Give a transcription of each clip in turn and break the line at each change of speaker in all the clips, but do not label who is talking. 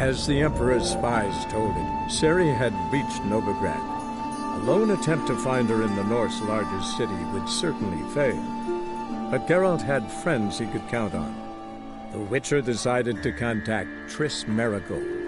As the Emperor's spies told him, Ciri had reached Novigrad. A lone attempt to find her in the North's largest city would certainly fail. But Geralt had friends he could count on. The Witcher decided to contact Triss Merigold.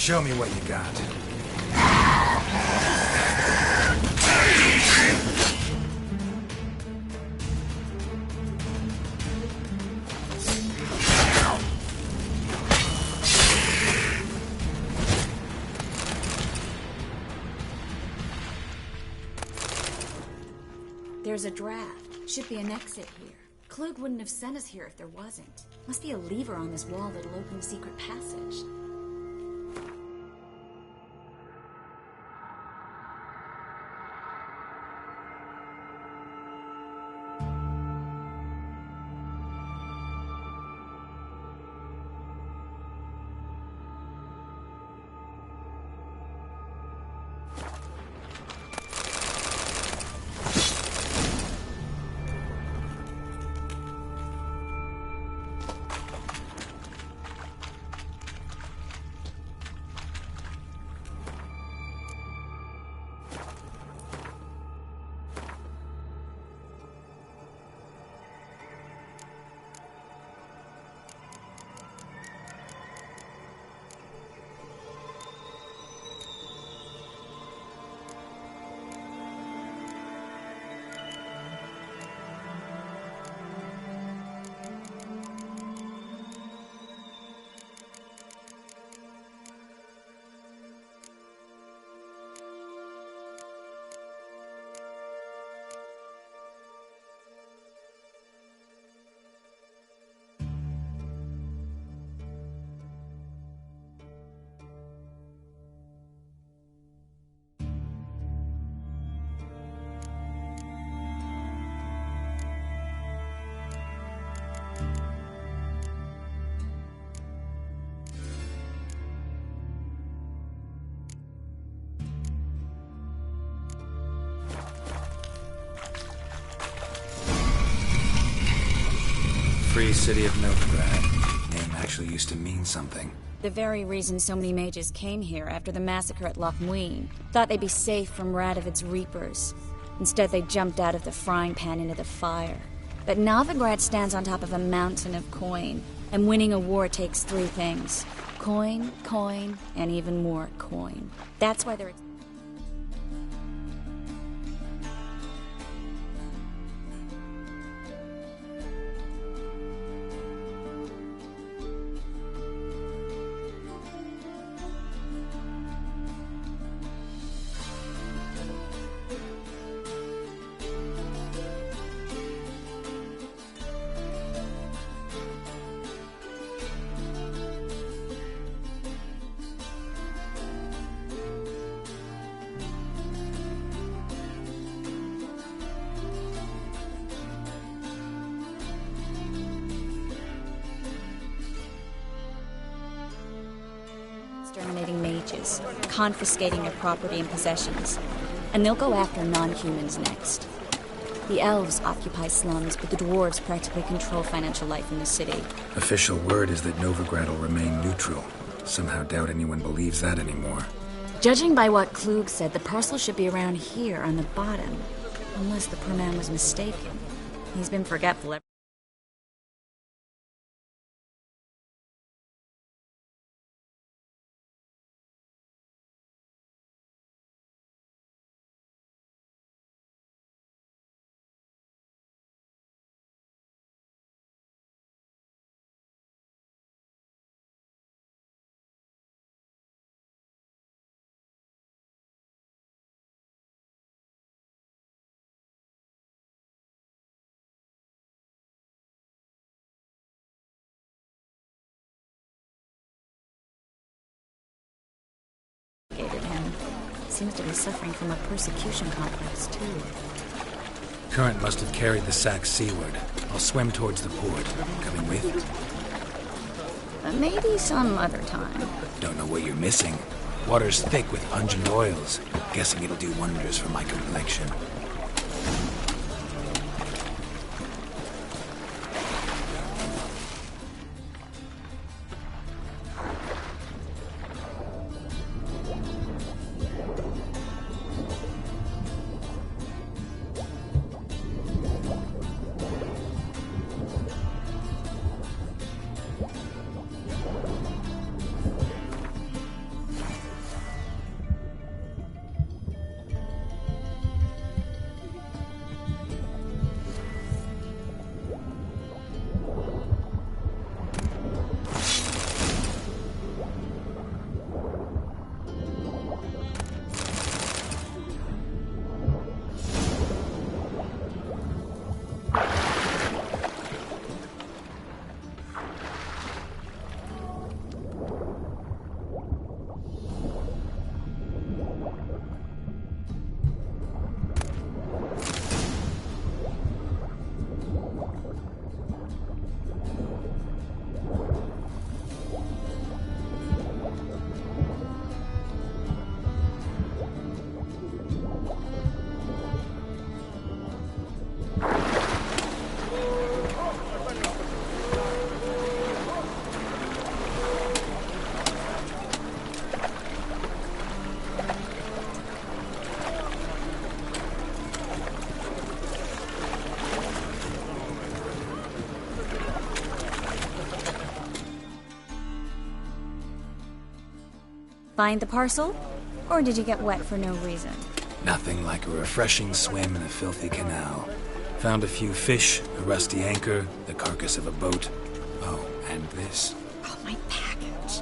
Show me what you got.
There's a draft. Should be an exit here. Klug wouldn't have sent us here if there wasn't. Must be a lever on this wall that'll open a secret passage.
Free City of Novigrad. Name actually used to mean something.
The very reason so many mages came here after the massacre at Loch Muin. Thought they'd be safe from Radovid's reapers. Instead, they jumped out of the frying pan into the fire. But Novigrad stands on top of a mountain of coin. And winning a war takes three things. Coin, coin, and even more coin. That's why they're... exterminating mages, confiscating their property and possessions. And they'll go after non-humans next. The elves occupy slums, but the dwarves practically control financial life in the city.
Official word is that Novigrad will remain neutral. Somehow doubt anyone believes that anymore.
Judging by what Klug said, the parcel should be around here on the bottom. Unless the poor man was mistaken. He's been forgetful ever... him. Seems to be suffering from a persecution complex, too.
Current must have carried the sack seaward. I'll swim towards the port. Coming with?
Maybe some other time.
Don't know what you're missing. Water's thick with pungent oils. Guessing it'll do wonders for my complexion.
Find the parcel? Or did you get wet for no reason?
Nothing like a refreshing swim in a filthy canal. Found a few fish, a rusty anchor, the carcass of a boat. Oh, and this.
Oh, my package.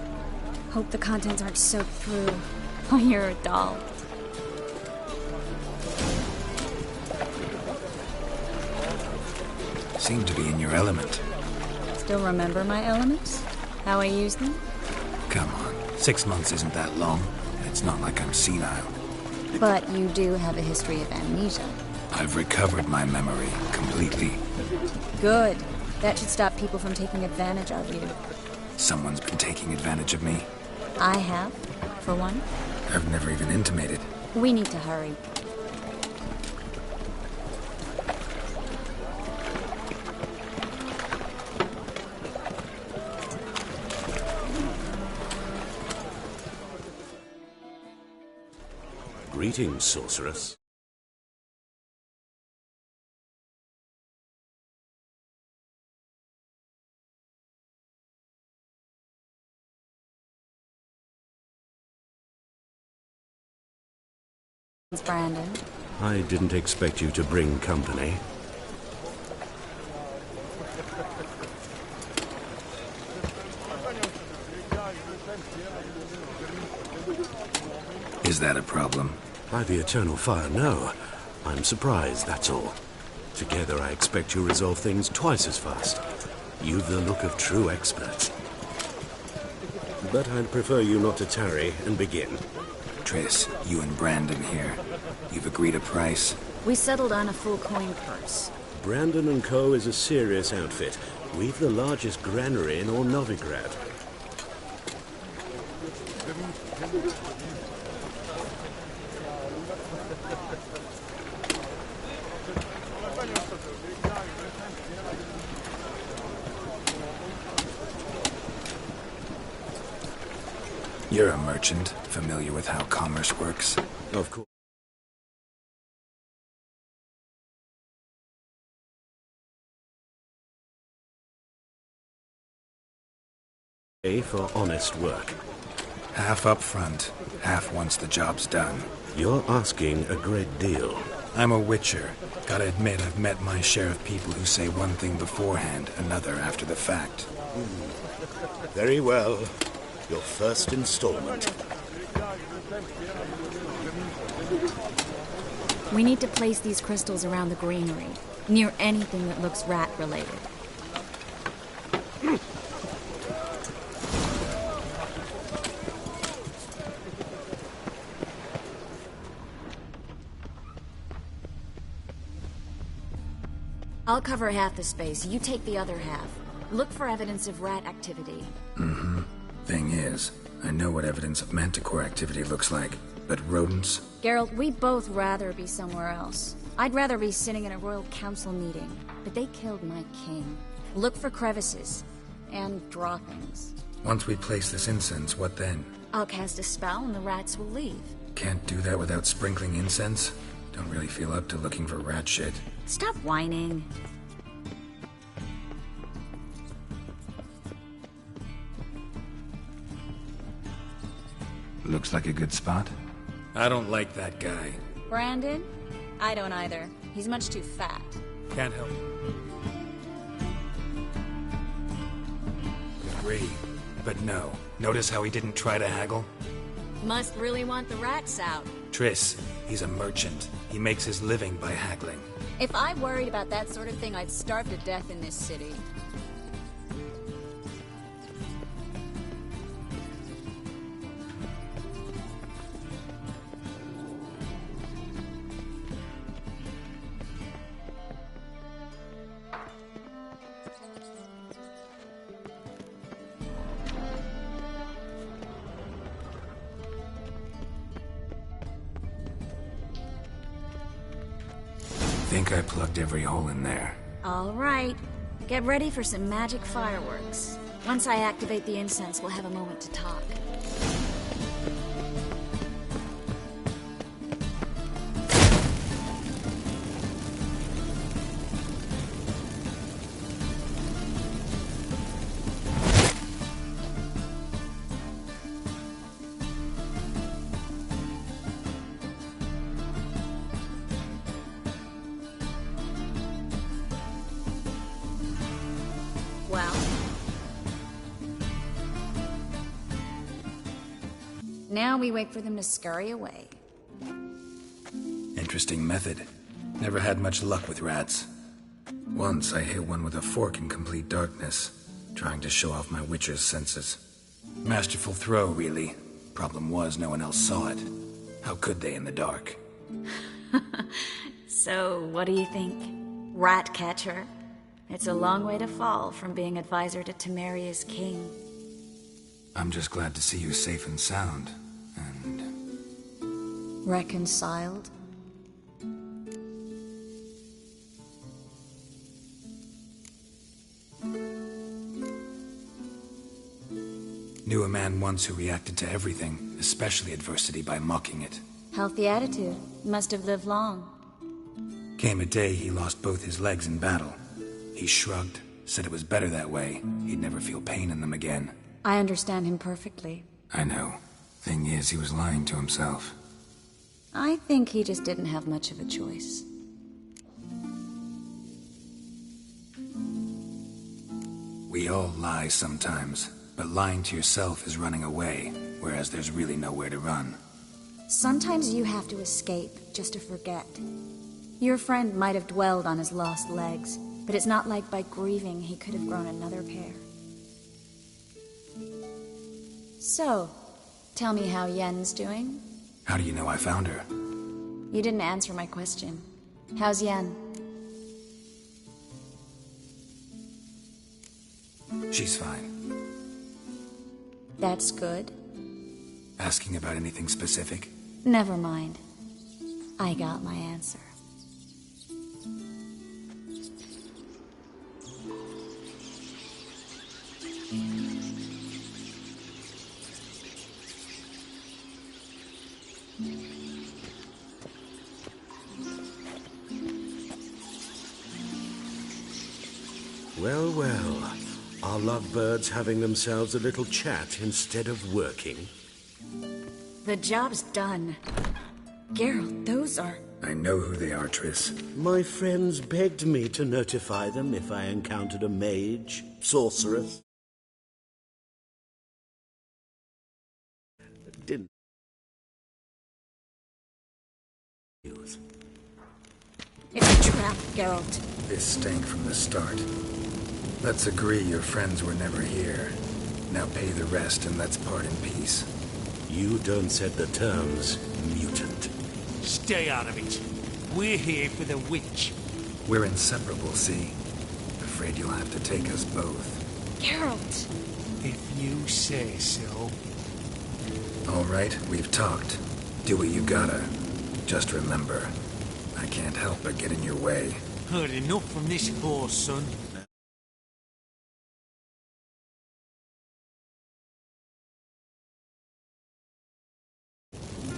Hope the contents aren't soaked through. Oh, you're a doll.
Seem to be in your element.
Still remember my elements? How I use them?
Come on, 6 months isn't that long. It's not like I'm senile.
But you do have a history of amnesia.
I've recovered my memory completely.
Good. That should stop people from taking advantage of you.
Someone's been taking advantage of me.
I have, for one.
I've never even intimated.
We need to hurry.
Greetings, sorceress.
Brandon.
I didn't expect you to bring company.
Is that a problem?
By the eternal fire, no. I'm surprised, that's all. Together, I expect you resolve things twice as fast. You've the look of true experts. But I'd prefer you not to tarry and begin.
Triss, you and Brandon here. You've agreed a price?
We settled on a full coin purse.
Brandon & Co. is a serious outfit. We've the largest granary in all Novigrad.
You're a merchant, familiar with how commerce works?
Of course. Pay for honest work.
Half up front, half once the job's done.
You're asking a great deal.
I'm a witcher. Gotta admit, I've met my share of people who say one thing beforehand, another after the fact.
Very well. Your first installment.
We need to place these crystals around the granary, near anything that looks rat-related. I'll cover half the space, you take the other half. Look for evidence of rat activity.
Mm-hmm. Thing is, I know what evidence of manticore activity looks like, but rodents?
Geralt, we'd both rather be somewhere else. I'd rather be sitting in a royal council meeting, but they killed my king. Look for crevices, and droppings.
Once we place this incense, what then?
I'll cast a spell and the rats will leave.
Can't do that without sprinkling incense? Don't really feel up to looking for rat shit.
Stop whining.
Looks like a good spot. I don't like that guy.
Brandon? I don't either. He's much too fat.
Can't help. Agree. But no. Notice how he didn't try to haggle?
Must really want the rats out.
Triss, he's a merchant. He makes his living by haggling.
If I worried about that sort of thing, I'd starve to death in this city.
Think I plugged every hole in there.
All right. Get ready for some magic fireworks. Once I activate the incense, we'll have a moment to talk. Well, now we wait for them to scurry away.
Interesting method. Never had much luck with rats. Once I hit one with a fork in complete darkness, trying to show off my witcher's senses. Masterful throw, really. Problem was, no one else saw it. How could they in the dark?
So, what do you think? Rat catcher? It's a long way to fall from being advisor to Temeria's king.
I'm just glad to see you safe and sound, and...
Reconciled?
Knew a man once who reacted to everything, especially adversity, by mocking it.
Healthy attitude. Must have lived long.
Came a day he lost both his legs in battle. He shrugged, said it was better that way. He'd never feel pain in them again.
I understand him perfectly.
I know. Thing is, he was lying to himself.
I think he just didn't have much of a choice.
We all lie sometimes, but lying to yourself is running away, whereas there's really nowhere to run.
Sometimes you have to escape just to forget. Your friend might have dwelled on his lost legs, but it's not like by grieving he could have grown another pair. So, tell me how Yen's doing?
How do you know I found her?
You didn't answer my question. How's Yen?
She's fine.
That's good.
Asking about anything specific?
Never mind. I got my answer.
Well, well. Are lovebirds having themselves a little chat instead of working?
The job's done. Geralt, those are...
I know who they are, Triss.
My friends begged me to notify them if I encountered a mage, sorceress. Didn't...
It's a trap, Geralt.
This stank from the start. Let's agree your friends were never here. Now pay the rest and let's part in peace.
You don't set the terms, mutant.
Stay out of it. We're here for the witch.
We're inseparable, see? Afraid you'll have to take us both.
Geralt!
If you say so.
All right, we've talked. Do what you gotta. Just remember, I can't help but get in your way.
Heard enough from this horse, son.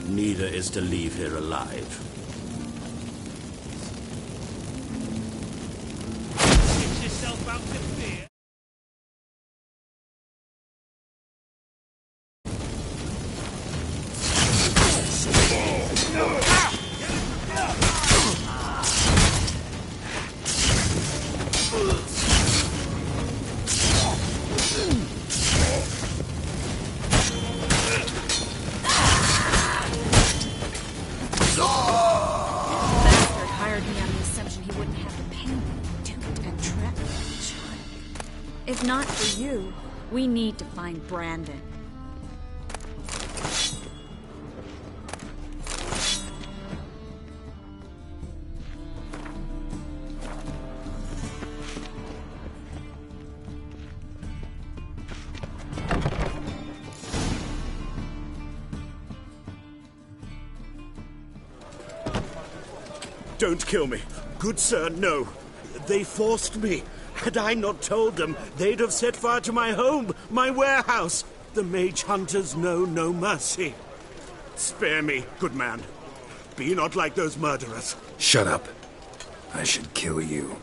Neither is to leave here alive.
Get yourself out to fear.
If not for you, we need to find Brandon.
Don't kill me. Good sir, no. They forced me. Had I not told them, they'd have set fire to my home, my warehouse. The mage hunters know no mercy. Spare me, good man. Be not like those murderers.
Shut up. I should kill you.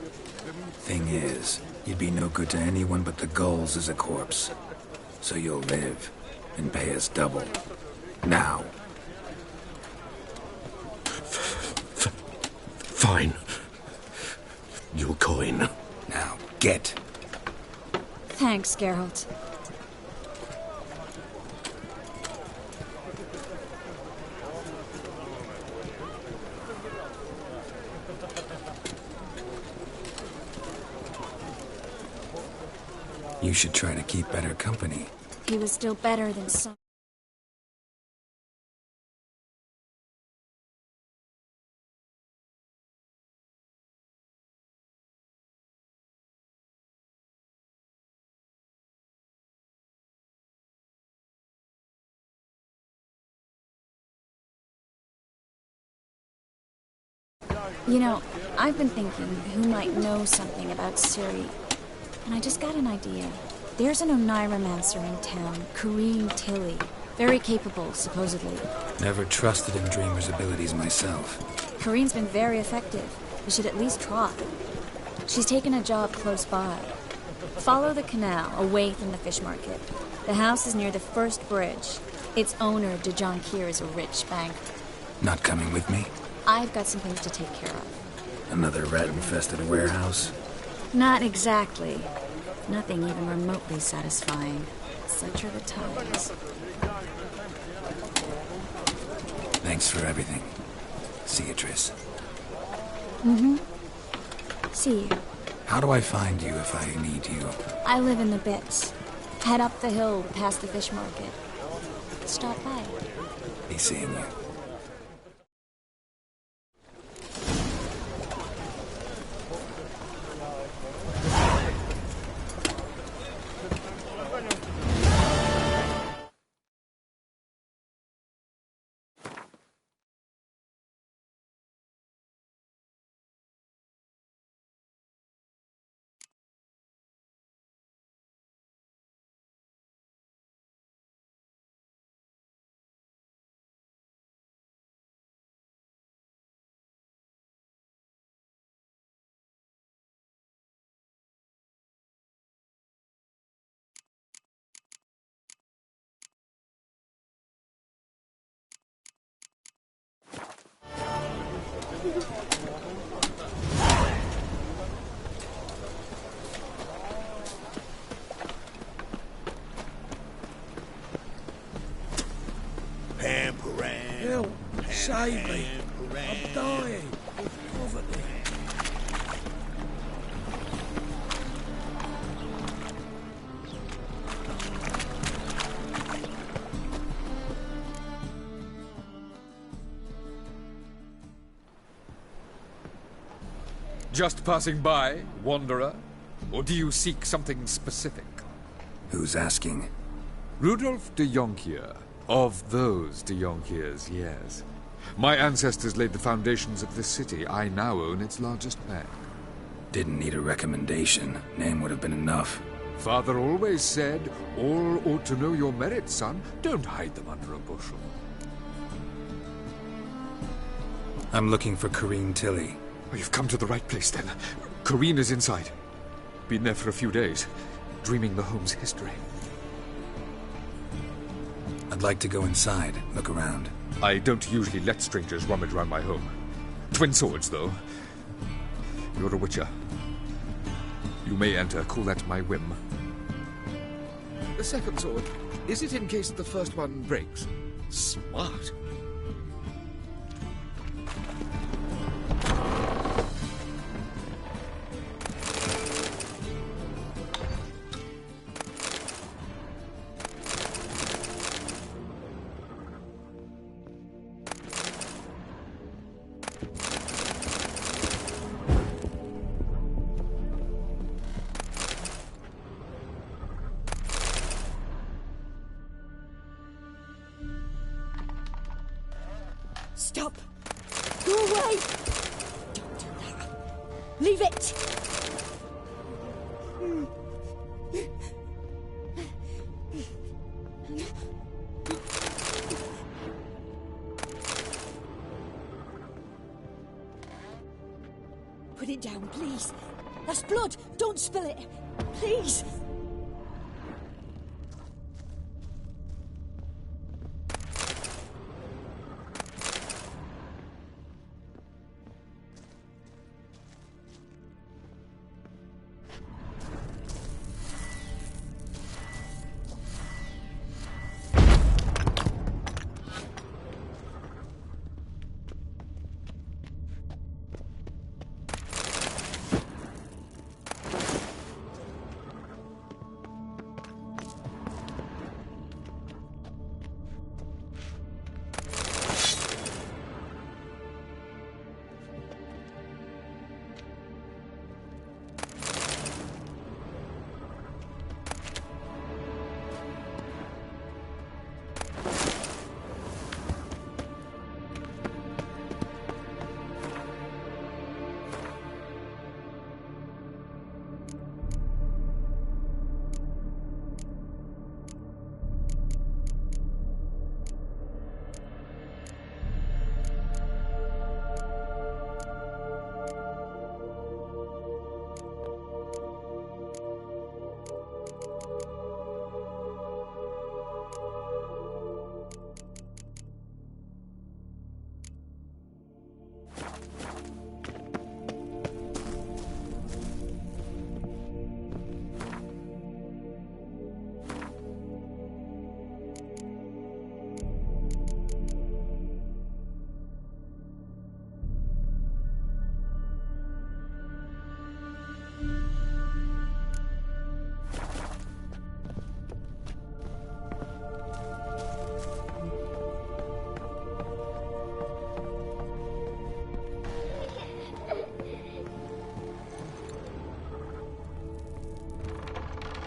Thing is, you'd be no good to anyone but the gulls as a corpse. So you'll live and pay us double. Now.
Fine. Your coin.
Now, get.
Thanks, Geralt.
You should try to keep better company.
He was still better than some... You know, I've been thinking who might know something about Ciri, and I just got an idea. There's an Oneiromancer in town, Corrine Tilly. Very capable, supposedly.
Never trusted in Dreamer's abilities myself.
Corrine's been very effective. We should at least try. She's taken a job close by. Follow the canal, away from the fish market. The house is near the first bridge. Its owner, Dejon Kier, is a rich banker.
Not coming with me?
I've got some things to take care of.
Another rat-infested warehouse?
Not exactly. Nothing even remotely satisfying. Such are the times.
Thanks for everything. See you, Triss.
See you.
How do I find you if I need you?
I live in the Bits. Head up the hill past the fish market. Stop by.
Be seeing you.
Help! Save me! I'm dying of poverty.
Just passing by, wanderer? Or do you seek something specific?
Who's asking?
Rudolf de Jonkier. Of those de Jonkiers, yes. My ancestors laid the foundations of this city. I now own its largest bank.
Didn't need a recommendation. Name would have been enough.
Father always said, all ought to know your merits, son. Don't hide them under a bushel.
I'm looking for Corrine Tilly.
Oh, you've come to the right place, then. Corrine is inside. Been there for a few days, dreaming the home's history.
I'd like to go inside, look around.
I don't usually let strangers rummage around my home. Twin swords, though. You're a witcher. You may enter, call that my whim. The second sword, is it in case the first one breaks? Smart.
Stop! Go away! Don't do that. Leave it! Put it down, please. That's blood! Don't spill it! Please!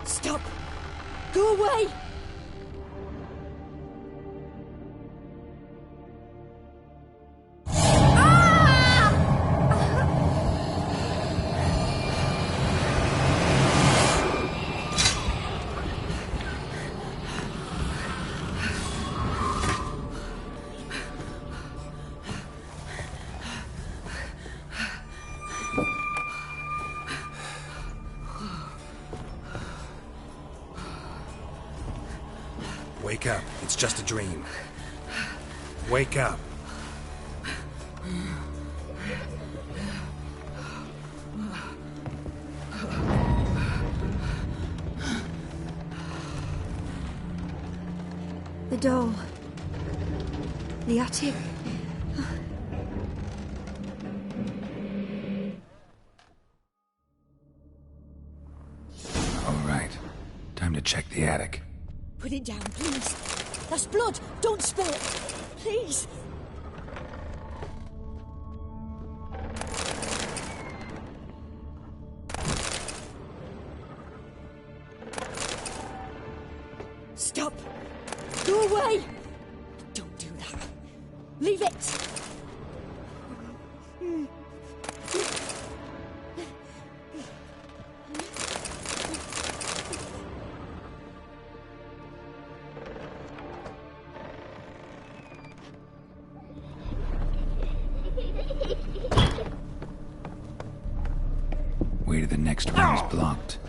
Stop! Go away!
Wake up. It's just a dream. Wake up.
The door. The attic.
All right. Time to check the attic.
Put it down, please. That's blood. Don't spill it. Please. Stop. Go away. Don't do that. Leave it.
Way to the next room is blocked.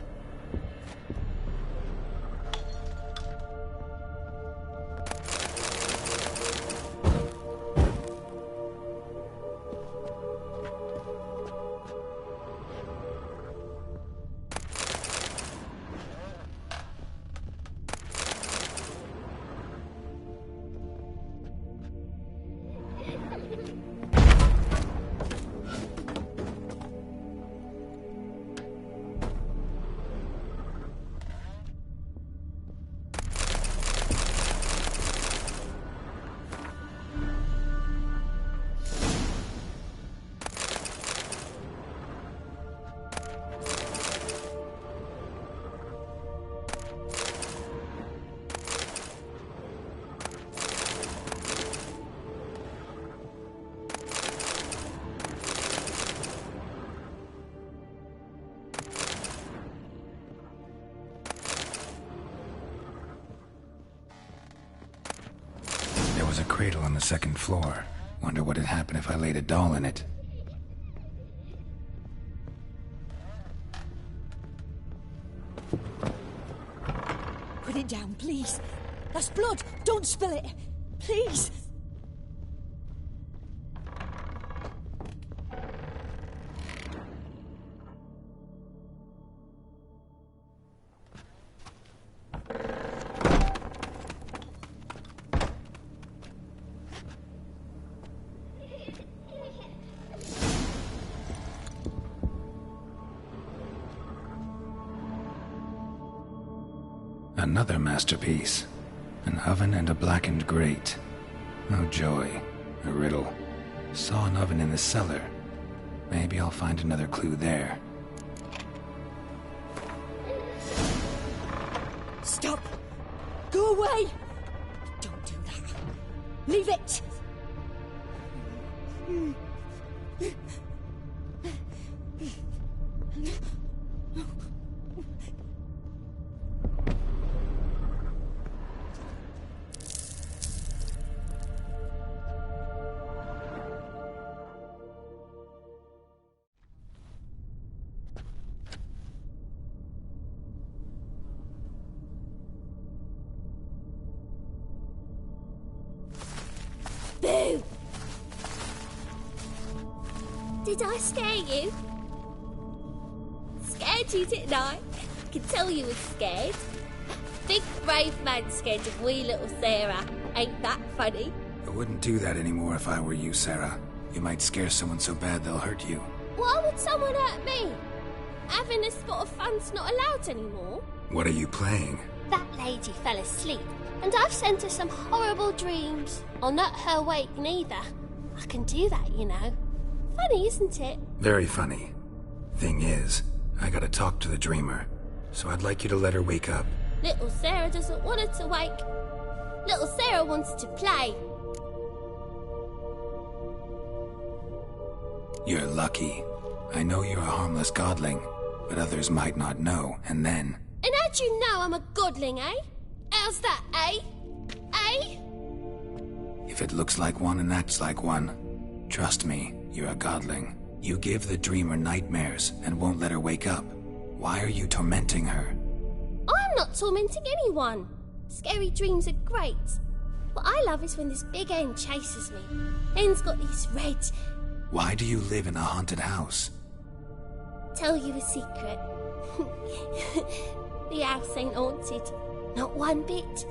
There was a cradle on the second floor. Wonder what had happened if I laid a doll in it.
Put it down, please. That's blood. Don't spill it. Please.
Another masterpiece. An oven and a blackened grate. Oh joy. A riddle. Saw an oven in the cellar. Maybe I'll find another clue there.
Stop. Go away. Don't do that. Leave it. Boo!
Did I scare you? Scared you, didn't I? I can tell you was scared. Big brave man scared of wee little Sarah. Ain't that funny?
I wouldn't do that anymore if I were you, Sarah. You might scare someone so bad they'll hurt you.
Why would someone hurt me? Having a spot of fun's not allowed anymore.
What are you playing?
That lady fell asleep, and I've sent her some horrible dreams. I'll not her wake neither. I can do that, you know. Funny, isn't it?
Very funny. Thing is, I gotta talk to the dreamer, so I'd like you to let her wake up.
Little Sarah doesn't want her to wake. Little Sarah wants to play.
You're lucky. I know you're a harmless godling, but others might not know, and then...
And how'd you know I'm a godling, eh? How's that, eh? Eh?
If it looks like one and acts like one, trust me, you're a godling. You give the dreamer nightmares and won't let her wake up. Why are you tormenting her?
I'm not tormenting anyone. Scary dreams are great. What I love is when this big hen chases me. Hen's got these red...
Why do you live in a haunted house?
Tell you a secret. The house ain't haunted. Not one bit.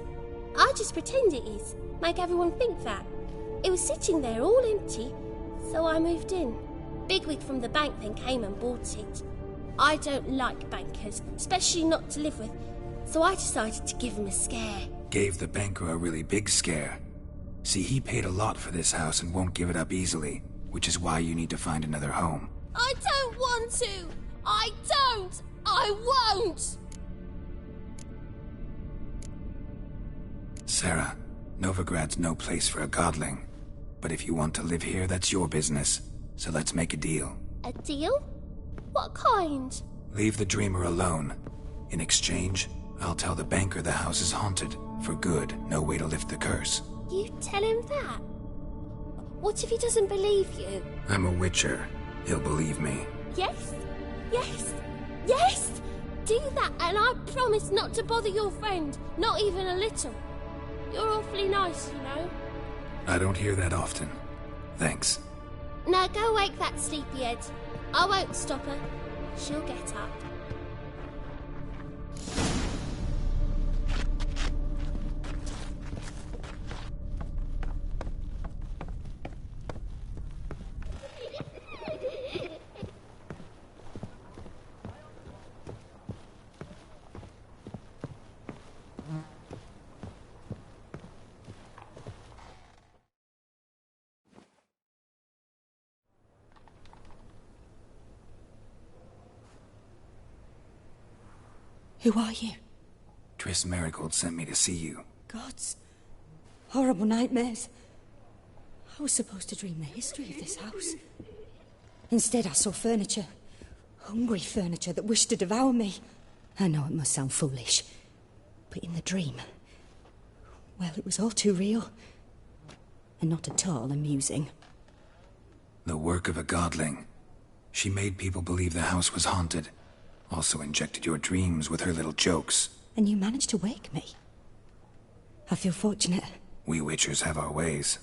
I just pretend it is. Make everyone think that. It was sitting there all empty, so I moved in. Bigwig from the bank then came and bought it. I don't like bankers, especially not to live with, so I decided to give him a scare.
Gave the banker a really big scare. See, he paid a lot for this house and won't give it up easily, which is why you need to find another home.
I don't want to! I don't! I won't!
Sarah, Novigrad's no place for a godling. But if you want to live here, that's your business. So let's make a deal.
A deal? What kind?
Leave the dreamer alone. In exchange, I'll tell the banker the house is haunted. For good, no way to lift the curse.
You tell him that? What if he doesn't believe you?
I'm a witcher. He'll believe me.
Yes? Yes? Yes! Do that and I promise not to bother your friend. Not even a little. You're awfully nice, you know.
I don't hear that often. Thanks.
Now go wake that sleepyhead. I won't stop her. She'll get up.
Who are you?
Triss Merigold sent me to see you.
Gods. Horrible nightmares. I was supposed to dream the history of this house. Instead, I saw furniture. Hungry furniture that wished to devour me. I know it must sound foolish, but in the dream, well, it was all too real. And not at all amusing.
The work of a godling. She made people believe the house was haunted. Also injected your dreams with her little jokes.
And you managed to wake me. I feel fortunate.
We witchers have our ways.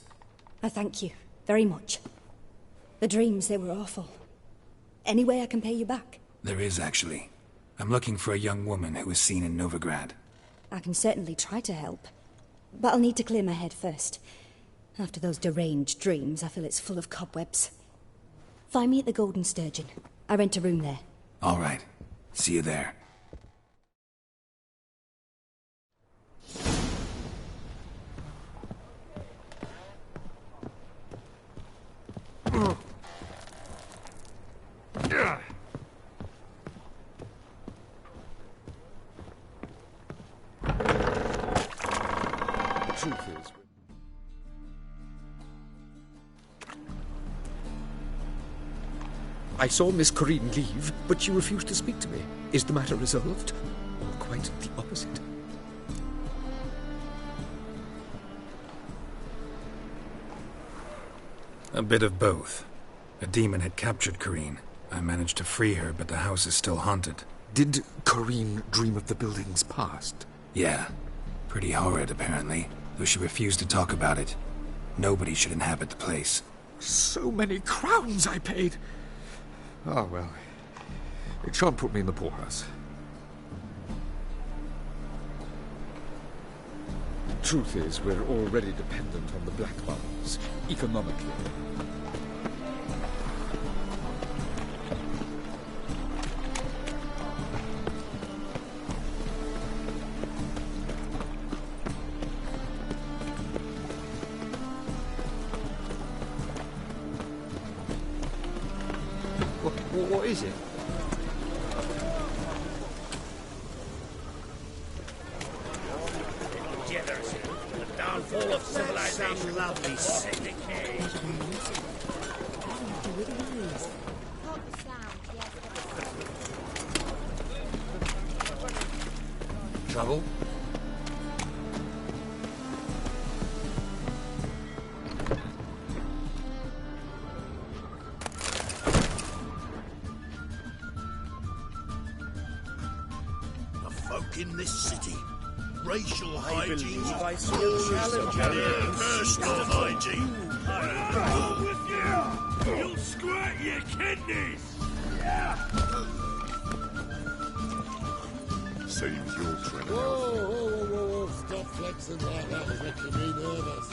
I thank you very much. The dreams, they were awful. Any way I can pay you back?
There is, actually. I'm looking for a young woman who was seen in Novigrad.
I can certainly try to help. But I'll need to clear my head first. After those deranged dreams, I feel it's full of cobwebs. Find me at the Golden Sturgeon. I rent a room there.
All right. See you there.
Truth is... I saw Miss Corinne leave, but she refused to speak to me. Is the matter resolved? Or quite the opposite?
A bit of both. A demon had captured Corinne. I managed to free her, but the house is still haunted.
Did Corinne dream of the building's past?
Yeah. Pretty horrid, apparently, though she refused to talk about it. Nobody should inhabit the place.
So many crowns I paid. Ah, well. It shan't put me in the poorhouse. Truth is, we're already dependent on the black bubbles, economically.
What is it?
The downfall of civilization. Some lovely city.
Trouble?
In this city, racial hygiene, personal hygiene. You'll squirt your kidneys.
Saves your training.
Whoa, stop flexing like that, it's making me nervous.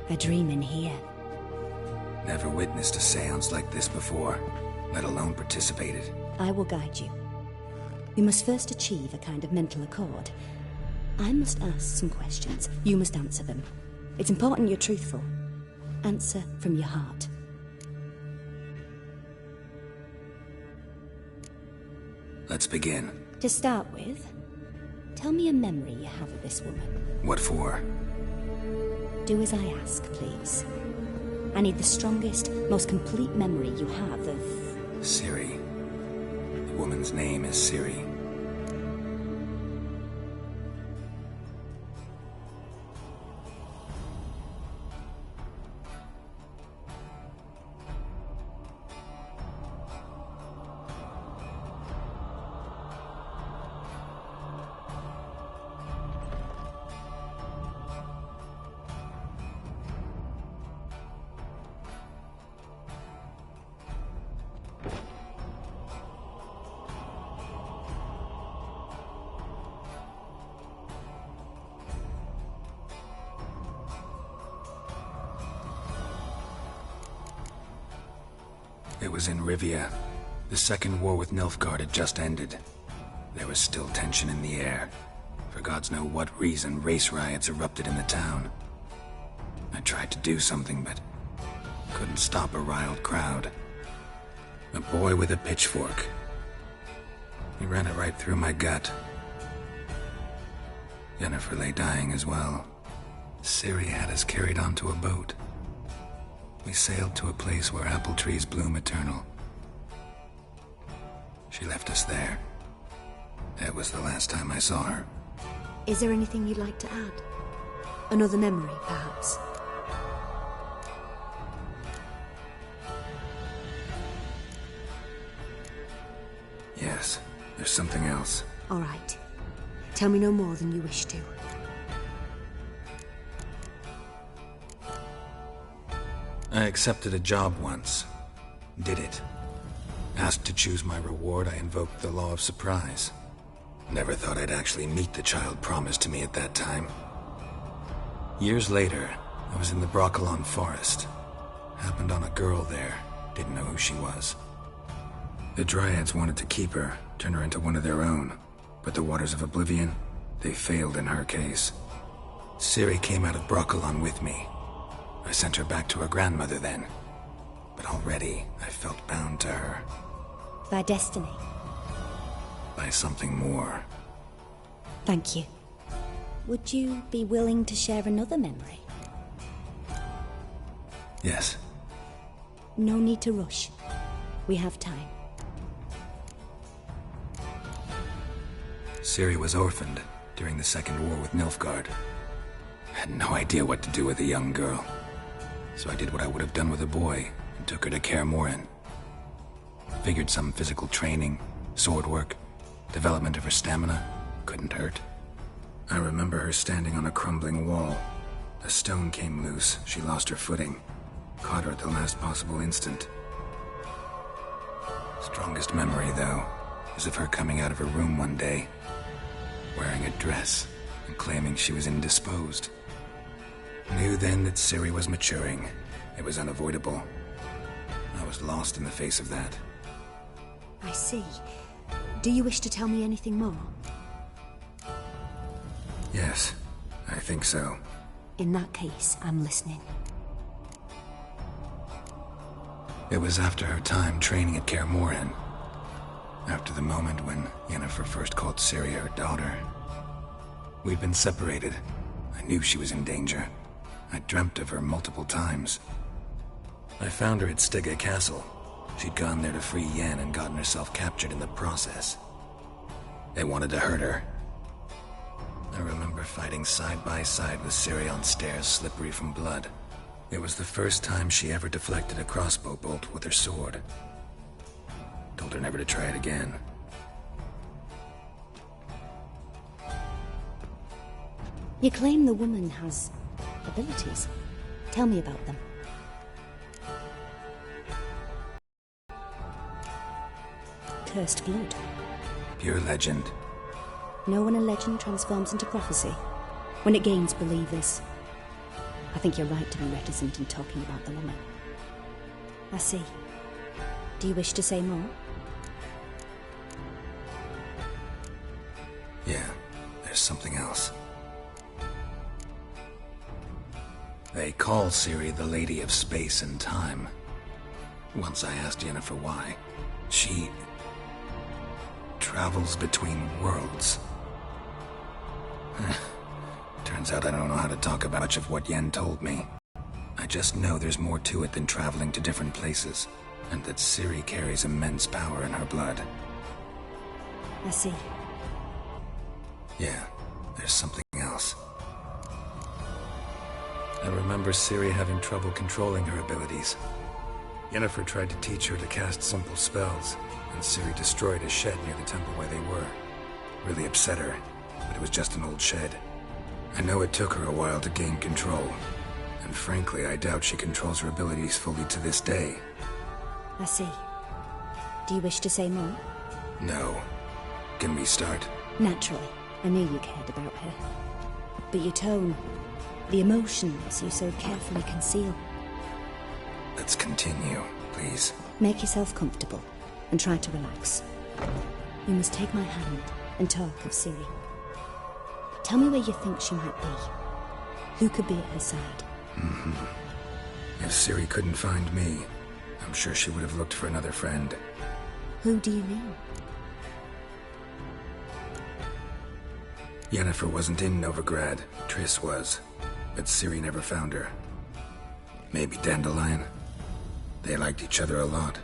A dream in here.
Never witnessed a seance like this before, let alone participated.
I will guide you. We must first achieve a kind of mental accord. I must ask some questions. You must answer them. It's important you're truthful. Answer from your heart.
Let's begin.
To start with, tell me a memory you have of this woman.
What for?
Do as I ask, please. I need the strongest, most complete memory you have of...
Ciri. The woman's name is Ciri. It was in Rivia. The second war with Nilfgaard had just ended. There was still tension in the air. For gods know what reason, race riots erupted in the town. I tried to do something, but couldn't stop a riled crowd. A boy with a pitchfork. He ran it right through my gut. Yennefer lay dying as well. Ciri had us carried onto a boat. We sailed to a place where apple trees bloom eternal. She left us there. That was the last time I saw her.
Is there anything you'd like to add? Another memory, perhaps?
Yes, there's something else.
All right. Tell me no more than you wish to.
I accepted a job once. Did it. Asked to choose my reward, I invoked the law of surprise. Never thought I'd actually meet the child promised to me at that time. Years later, I was in the Brokilon Forest. Happened on a girl there. Didn't know who she was. The Dryads wanted to keep her, turn her into one of their own. But the Waters of Oblivion, they failed in her case. Ciri came out of Brokilon with me. I sent her back to her grandmother then. But already, I felt bound to her.
By destiny.
By something more.
Thank you. Would you be willing to share another memory?
Yes.
No need to rush. We have time.
Ciri was orphaned during the Second War with Nilfgaard. I had no idea what to do with a young girl. So I did what I would have done with a boy and took her to Kaer Morhen. Figured some physical training, sword work, development of her stamina couldn't hurt. I remember her standing on a crumbling wall. A stone came loose, she lost her footing. Caught her at the last possible instant. Strongest memory, though, is of her coming out of her room one day, wearing a dress and claiming she was indisposed. Knew then that Ciri was maturing. It was unavoidable. I was lost in the face of that.
I see. Do you wish to tell me anything more?
Yes, I think so.
In that case, I'm listening.
It was after her time training at Kaer Morhen. After the moment when Yennefer first called Ciri her daughter. We'd been separated. I knew she was in danger. I dreamt of her multiple times. I found her at Stygga Castle. She'd gone there to free Yen and gotten herself captured in the process. They wanted to hurt her. I remember fighting side by side with Ciri on stairs slippery from blood. It was the first time she ever deflected a crossbow bolt with her sword. Told her never to try it again.
You claim the woman has abilities. Tell me about them. Cursed blood.
Pure legend.
Know when a legend transforms into prophecy? When it gains believers. I think you're right to be reticent in talking about the woman. I see. Do you wish to say more?
Yeah, there's something else. They call Ciri the Lady of Space and Time. Once I asked Yennefer why. She travels between worlds. Turns out I don't know how to talk about much of what Yen told me. I just know there's more to it than traveling to different places, and that Ciri carries immense power in her blood.
I see.
Yeah, there's something else. I remember Ciri having trouble controlling her abilities. Yennefer tried to teach her to cast simple spells, and Ciri destroyed a shed near the temple where they were. Really upset her, but it was just an old shed. I know it took her a while to gain control, and frankly, I doubt she controls her abilities fully to this day.
I see. Do you wish to say more?
No. Can we start?
Naturally. I knew you cared about her. But your tone, the emotions you so carefully conceal.
Let's continue, please.
Make yourself comfortable and try to relax. You must take my hand and talk of Ciri. Tell me where you think she might be. Who could be at her side?
If Ciri couldn't find me, I'm sure she would have looked for another friend.
Who do you mean?
Yennefer wasn't in Novigrad. Triss was. But Ciri never found her. Maybe Dandelion? They liked each other a lot.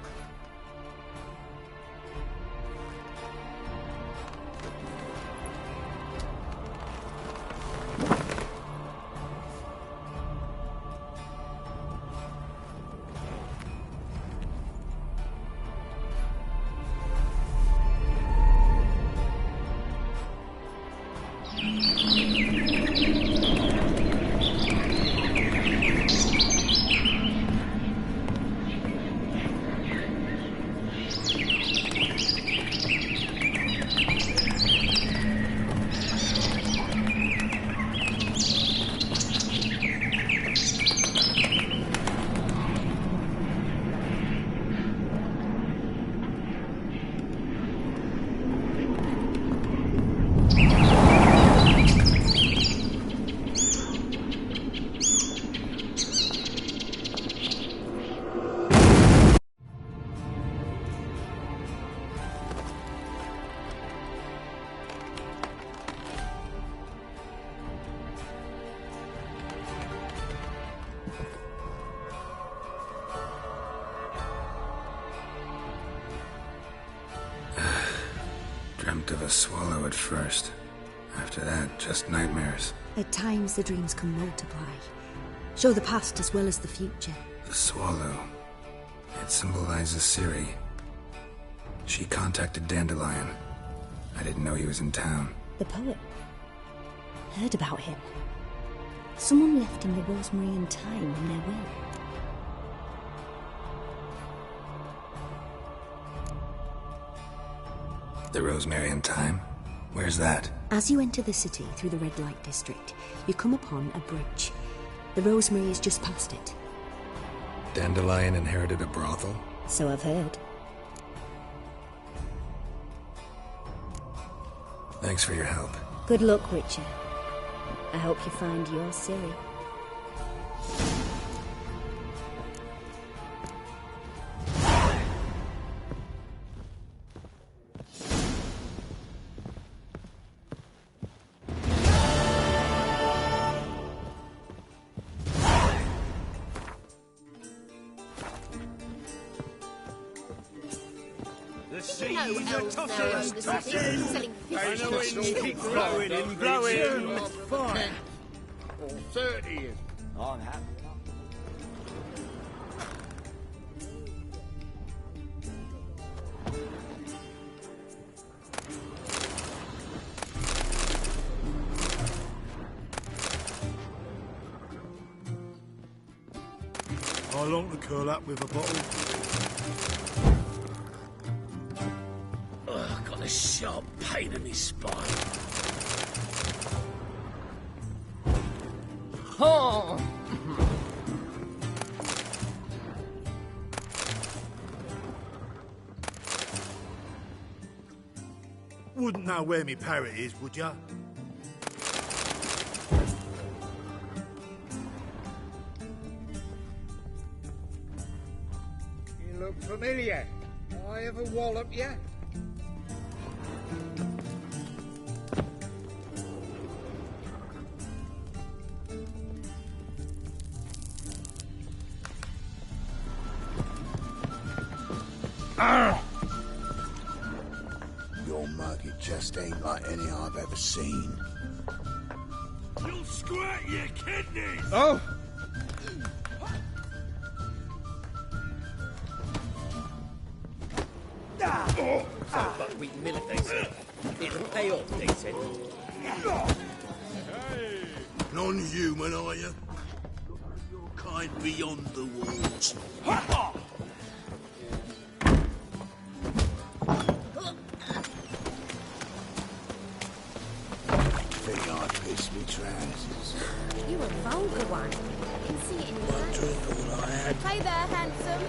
dreamt of a swallow at first. After that, just nightmares.
At times, the dreams can multiply. Show the past as well as the future.
The swallow. It symbolizes Ciri. She contacted Dandelion. I didn't know he was in town.
The poet. Heard about him. Someone left him the rosemary and thyme in their will.
The rosemary and thyme? Where's that?
As you enter the city through the red light district, you come upon a bridge. The rosemary is just past it.
Dandelion inherited a brothel?
So I've heard.
Thanks for your help.
Good luck, Witcher. I hope you find your Ciri.
I know it keep growing and growing. 10 or 30 years. I'm happy.
I long to curl up with a bottle.
Got a sharp pain in my spine. Oh!
Wouldn't know where me parrot is, would ya?
You look familiar. I ever wallop you?
Your mug, it just ain't like any I've ever seen.
You'll squirt your kidneys!
Oh!
Buckwheat millet, they said. It'll pay off, they said.
Non-human, are you? You're kind beyond the walls. Think I pissed me trousers.
You're a vulgar one. I can see it in your
One drink all I had.
Hey there, handsome.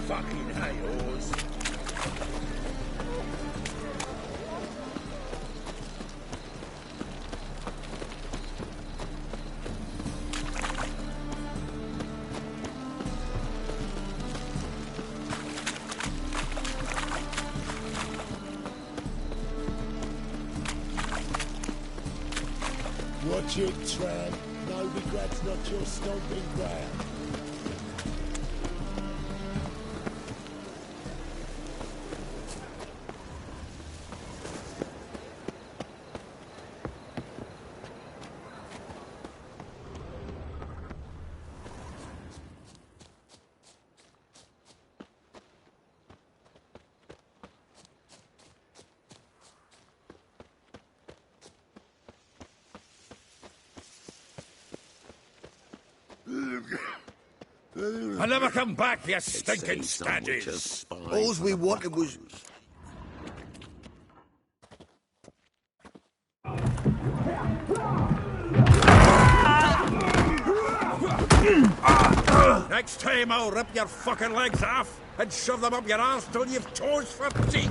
Fucking hay-horse.
Watch it, tramp. Novigrad's not your stomping ground.
I'll never come back, you stinking stagges!
All we wanted was
Next time I'll rip your fucking legs off and shove them up your arse till you've toes for teeth.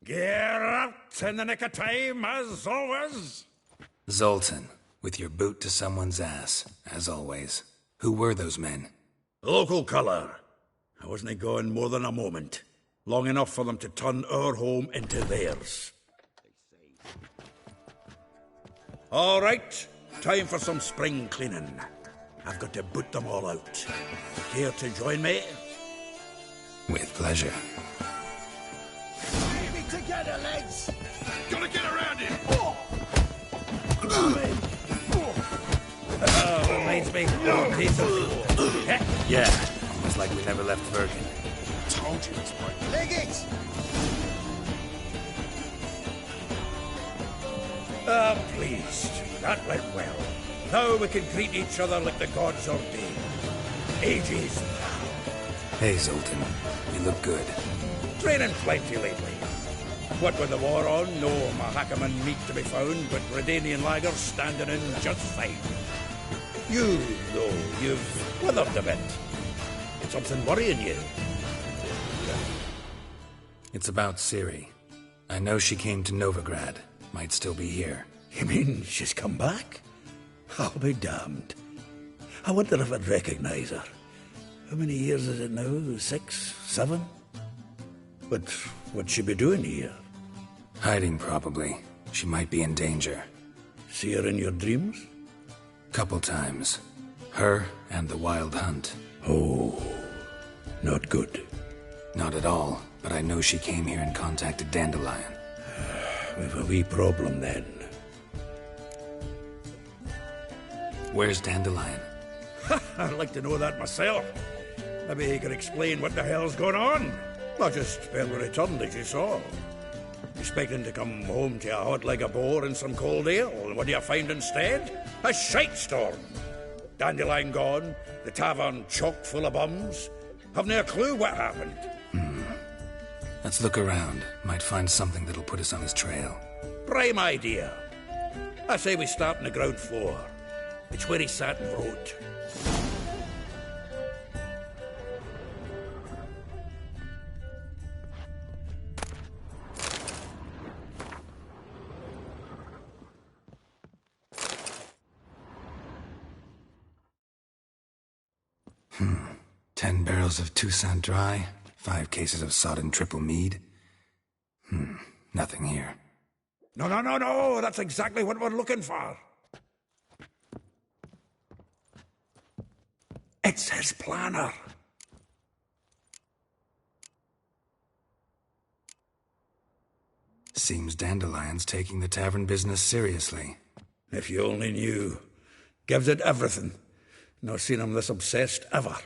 Get out in the nick of time, as always.
Zoltan, with your boot to someone's ass, as always. Who were those men?
Local colour. I wasn't gone more than a moment. Long enough for them to turn our home into theirs. All right, time for some spring cleaning. I've got to boot them all out. Care to join me?
With pleasure.
Keep me together, lads!
Gotta get around him!
Reminds me of a piece of...
Yeah, almost like we never left Virgin.
Told you it's my...
Leg it! I'm pleased. That went well. Now we can greet each other like the gods ordained. Ages now.
Hey, Zoltan. You look good.
Training plenty lately. What with the war on, no Mahakaman meat to be found, but Redanian lagers standing in just fine. You, though, you've withered a bit. Something worrying you?
It's about Ciri. I know she came to Novigrad. Might still be here.
You mean she's come back? I'll be damned. I wonder if I'd recognize her. How many years is it now? 6? 7? But what'd she be doing here?
Hiding, probably. She might be in danger.
See her in your dreams?
Couple times. Her and the Wild Hunt.
Oh, not good.
Not at all, but I know she came here and contacted Dandelion.
We've a wee problem then.
Where's Dandelion?
I'd like to know that myself. Maybe he could explain what the hell's going on. Not just barely returned, as you saw. Expecting to come home to a hot leg of boar and some cold ale, and what do you find instead? A shitestorm. Dandelion gone, the tavern chock full of bums. Haven't a clue what happened.
Let's look around. Might find something that'll put us on his trail.
Prime idea. I say we start on the ground floor. It's where he sat and wrote.
10 barrels of Toussaint Dry, 5 cases of sodden triple mead. Nothing here.
No, that's exactly what we're looking for. It's his planner.
Seems Dandelion's taking the tavern business seriously.
If you only knew. Gives it everything. Not seen him this obsessed ever.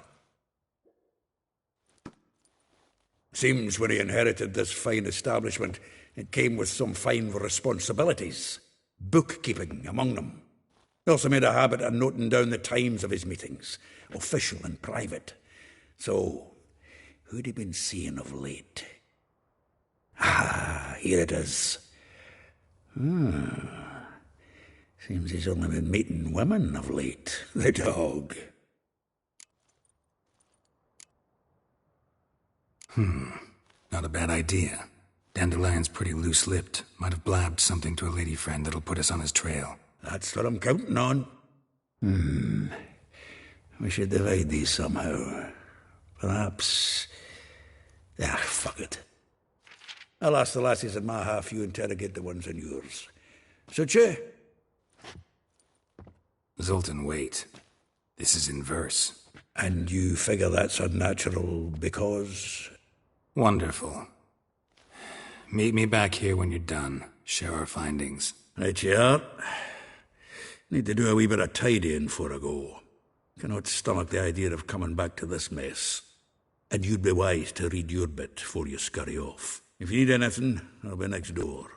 Seems when he inherited this fine establishment, it came with some fine responsibilities. Bookkeeping among them. He also made a habit of noting down the times of his meetings, official and private. So, who'd he been seeing of late? Ah, here it is. Seems he's only been meeting women of late. The dog.
Not a bad idea. Dandelion's pretty loose-lipped. Might have blabbed something to a lady friend that'll put us on his trail.
That's what I'm counting on. We should divide these somehow. Perhaps... fuck it. I'll ask the lassies in my half, you interrogate the ones in yours. Such you?
Zoltan, wait. This is in verse.
And you figure that's unnatural because...
Wonderful. Meet me back here when you're done. Share our findings.
Right you are. Need to do a wee bit of tidying before I go. Cannot stomach the idea of coming back to this mess. And you'd be wise to read your bit before you scurry off. If you need anything, I'll be next door.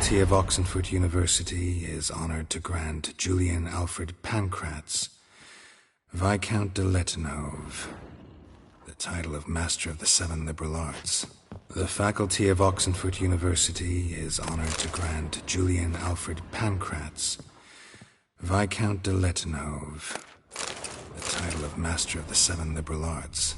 faculty of Oxenford University is honored to grant Julian Alfred Pancratz, Viscount de Letonov, the title of Master of the Seven Liberal Arts. The faculty of Oxenford University is honored to grant Julian Alfred Pancratz, Viscount de Letonov, the title of Master of the Seven Liberal Arts.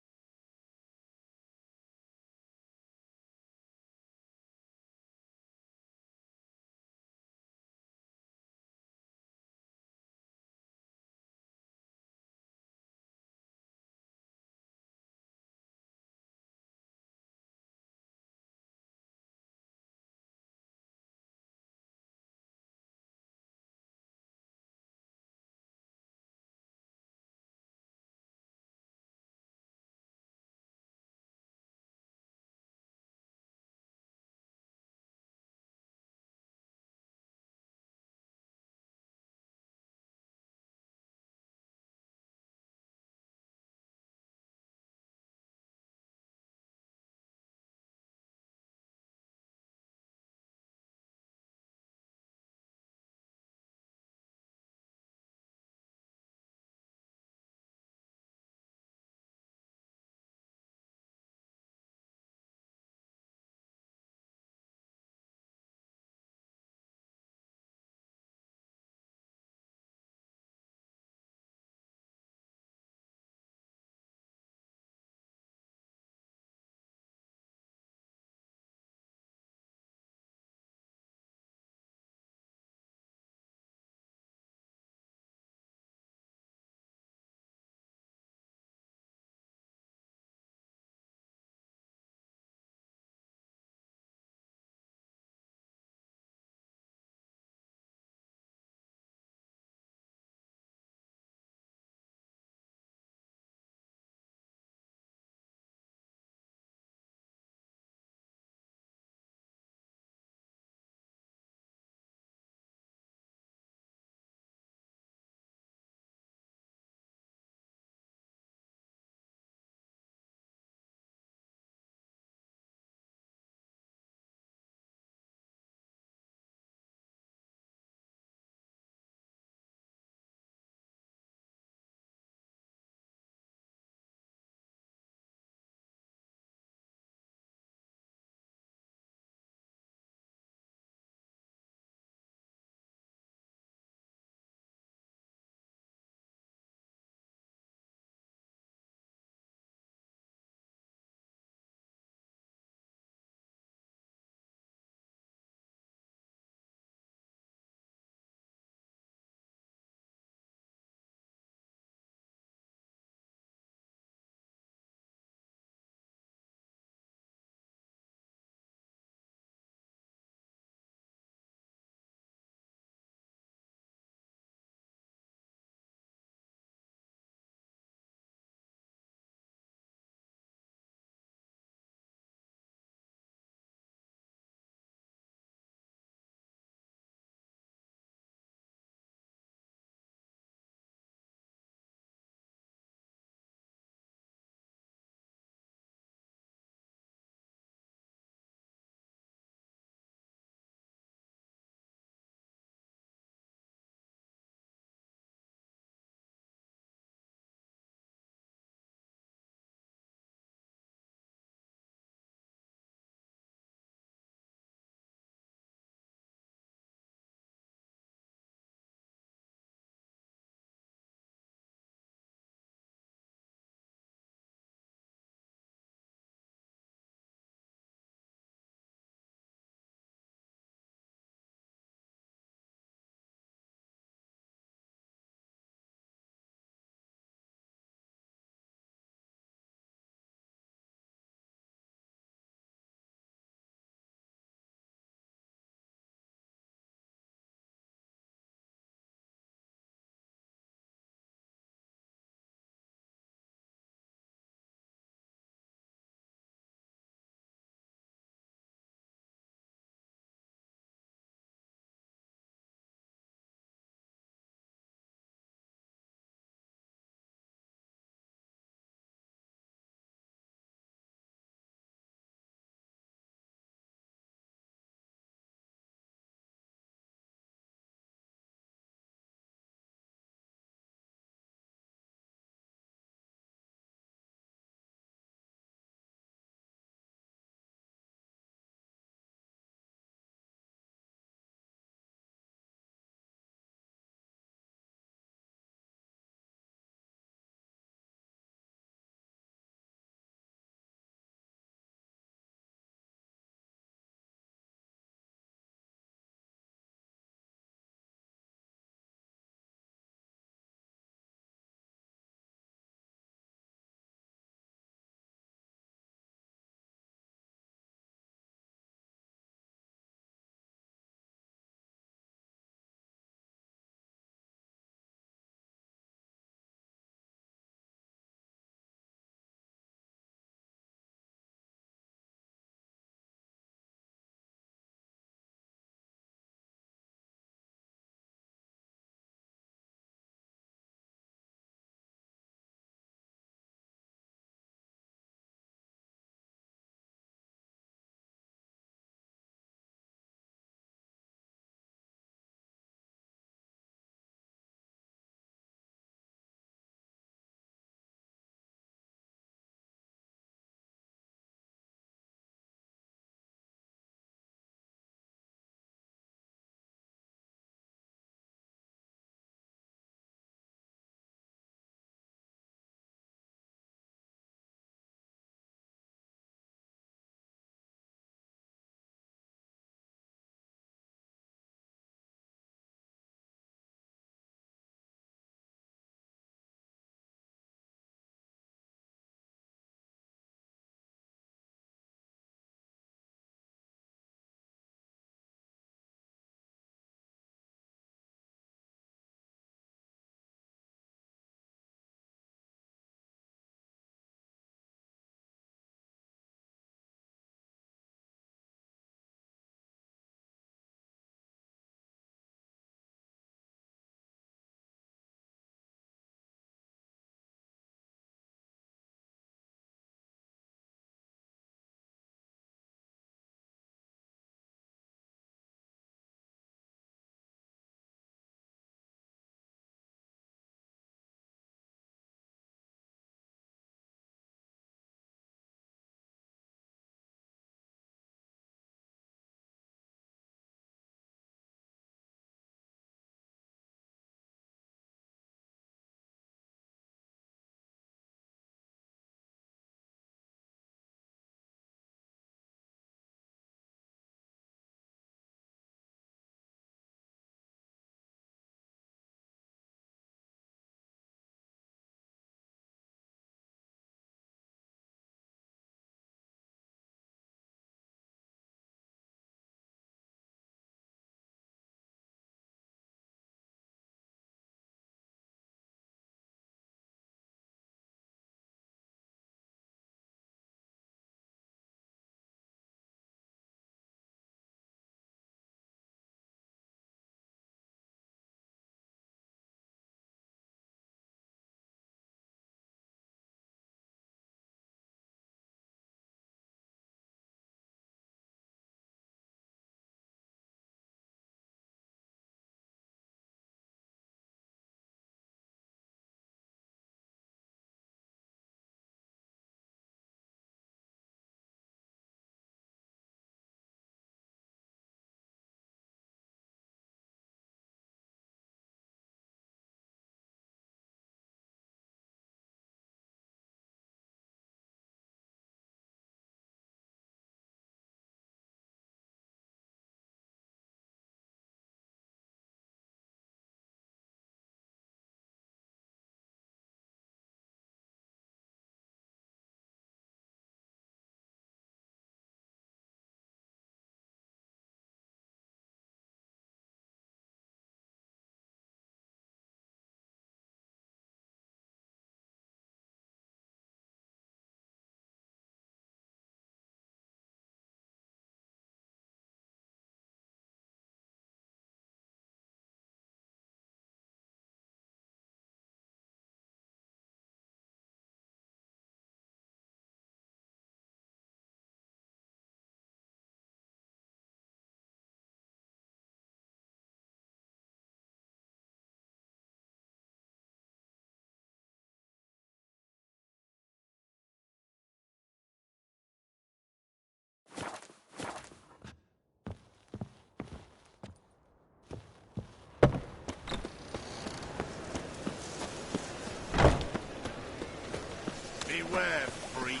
beware, freak.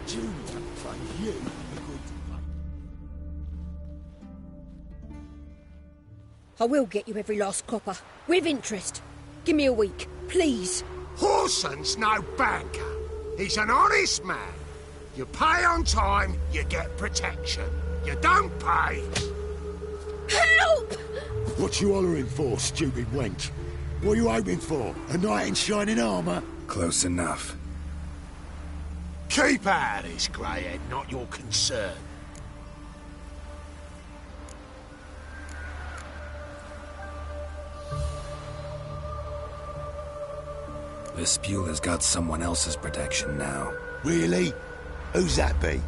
Junior, but you are going to pay.
I will get you every last copper, with interest. Give me a week, please.
Horson's no banker. He's an honest man. You pay on time, you get protection. You don't pay...
Help!
What you hollering for, stupid wench? What are you hoping for? A knight in shining armour?
Close enough.
Keep out of this, Greyhead, not your concern.
Vespula's got someone else's protection now.
Really? Who's that be?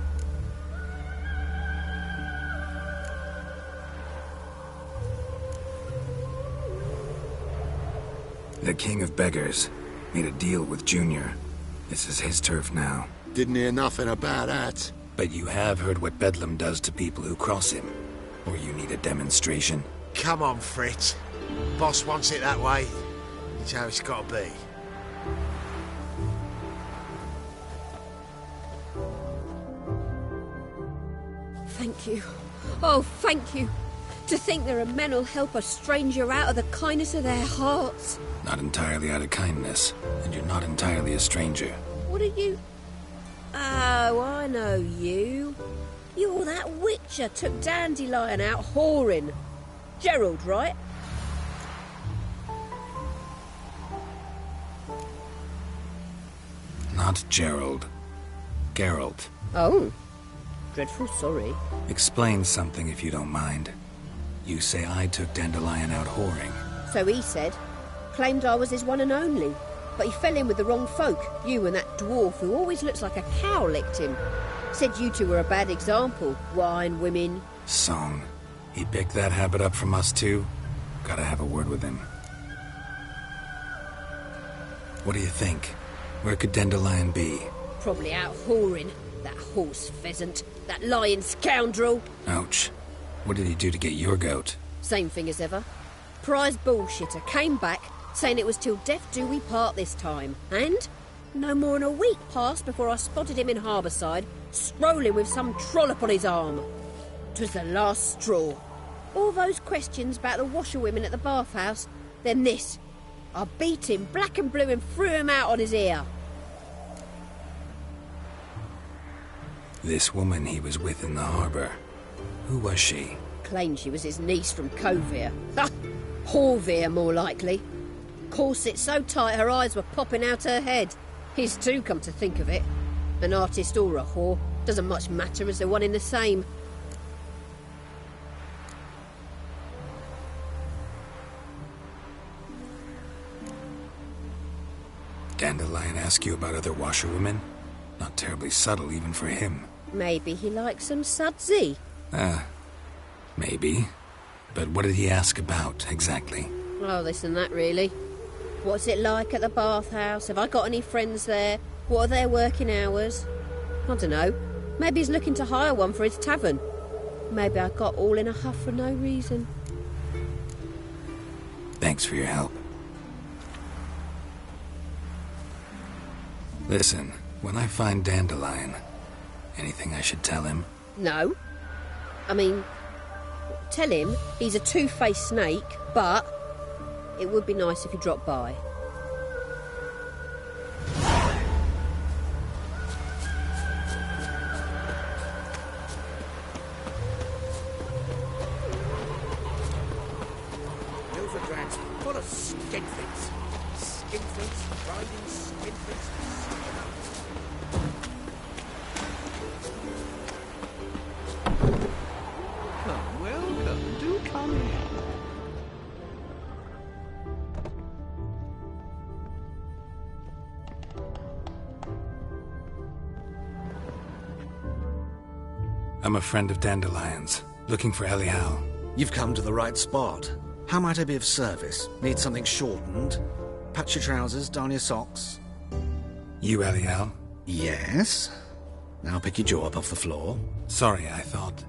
The King of Beggars made a deal with Junior. This is his turf now.
Didn't hear nothing about that.
But you have heard what Bedlam does to people who cross him. Or you need a demonstration?
Come on, Fritz. Boss wants it that way. It's how it's got to be.
Thank you. Oh, thank you. To think there are men who'll help a stranger out of the kindness of their hearts.
Not entirely out of kindness, and you're not entirely a stranger.
What are you... Oh, I know you. You're that witcher took Dandelion out whoring. Gerald, right?
Not Gerald. Geralt.
Oh. Dreadful sorry.
Explain something if you don't mind. You say I took Dandelion out whoring.
So he said. Claimed I was his one and only. But he fell in with the wrong folk. You and that dwarf who always looks like a cow licked him. Said you two were a bad example. Wine, women.
Song. He picked that habit up from us too? Gotta have a word with him. What do you think? Where could Dandelion be?
Probably out whoring. That horse pheasant. That lying scoundrel.
Ouch. What did he do to get your goat?
Same thing as ever. Prize bullshitter came back saying it was till death do we part this time. And no more than a week passed before I spotted him in Harbourside, strolling with some trollop on his arm. 'Twas the last straw. All those questions about the washerwomen at the bathhouse, then this. I beat him black and blue and threw him out on his ear.
This woman he was with in the harbour. Who was she?
Claimed she was his niece from Kovir. Ha! Horvir, more likely. Corset so tight her eyes were popping out her head. His too, come to think of it. An artist or a whore. Doesn't much matter as they're one in the same.
Dandelion ask you about other washerwomen? Not terribly subtle even for him.
Maybe he likes some sudsy.
Maybe. But what did he ask about, exactly?
Oh, this and that, really. What's it like at the bathhouse? Have I got any friends there? What are their working hours? I don't know. Maybe he's looking to hire one for his tavern. Maybe I got all in a huff for no reason.
Thanks for your help. Listen, when I find Dandelion, anything I should tell him?
No. I mean, tell him he's a two-faced snake, but it would be nice if he dropped by.
Hills of drags full of skinflints. Skinflints, riding skinflints. Welcome, do come in.
I'm a friend of Dandelion's, looking for Elial.
You've come to the right spot. How might I be of service? Need something shortened? Patch your trousers, darn your socks.
You Elial?
Yes. Now pick your jaw up off the floor.
Sorry, I thought...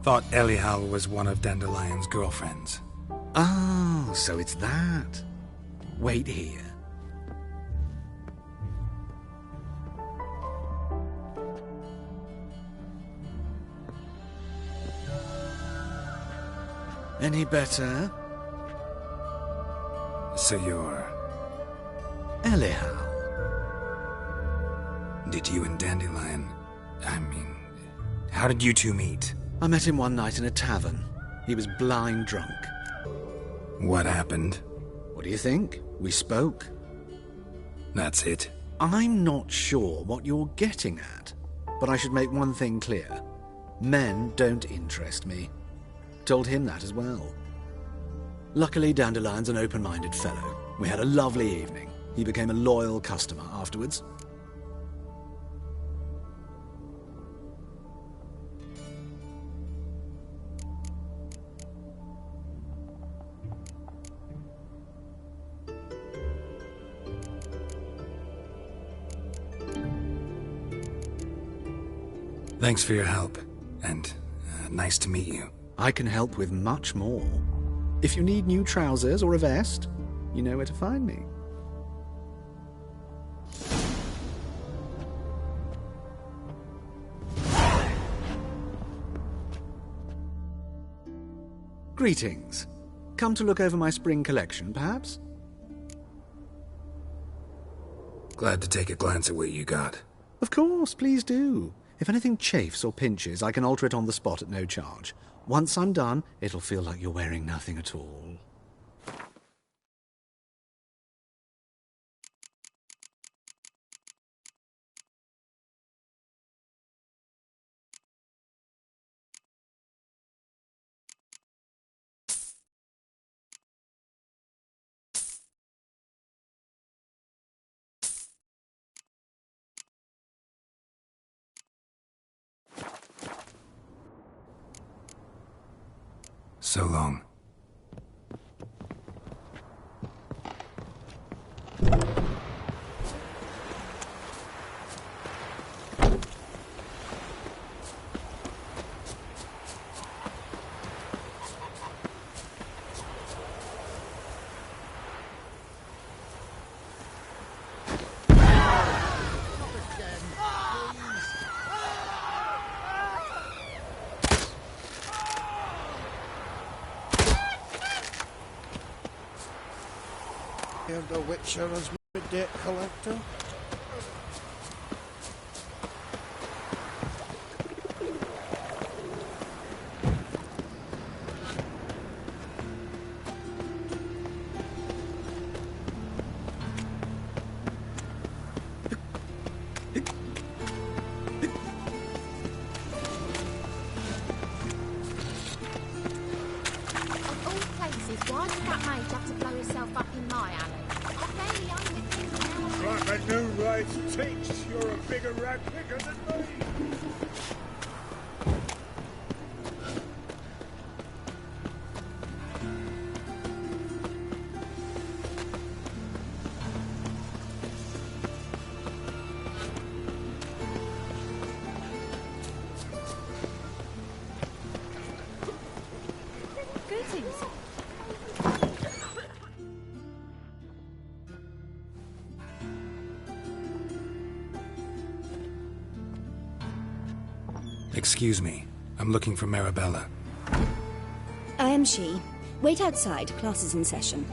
Thought Elial was one of Dandelion's girlfriends.
Oh, so it's that. Wait here. Any better?
So you're...
Elial.
Did you and Dandelion... I mean... How did you two meet?
I met him one night in a tavern. He was blind drunk.
What happened?
What do you think? We spoke.
That's it?
I'm not sure what you're getting at, but I should make one thing clear. Men don't interest me. Told him that as well. Luckily, Dandelion's an open-minded fellow. We had a lovely evening. He became a loyal customer afterwards.
Thanks for your help, and nice to meet you.
I can help with much more. If you need new trousers or a vest, you know where to find me. Greetings. Come to look over my spring collection, perhaps?
Glad to take a glance at what you got.
Of course, please do. If anything chafes or pinches, I can alter it on the spot at no charge. Once I'm done, it'll feel like you're wearing nothing at all.
So long.
The Witcher as my debt collector.
Of all places, why did that mage have to blow himself up in my alley?
Like a new race teach, you're a bigger rat picker than me.
Greetings.
Excuse me. I'm looking for Marabella.
I am she. Wait outside. Class is in session.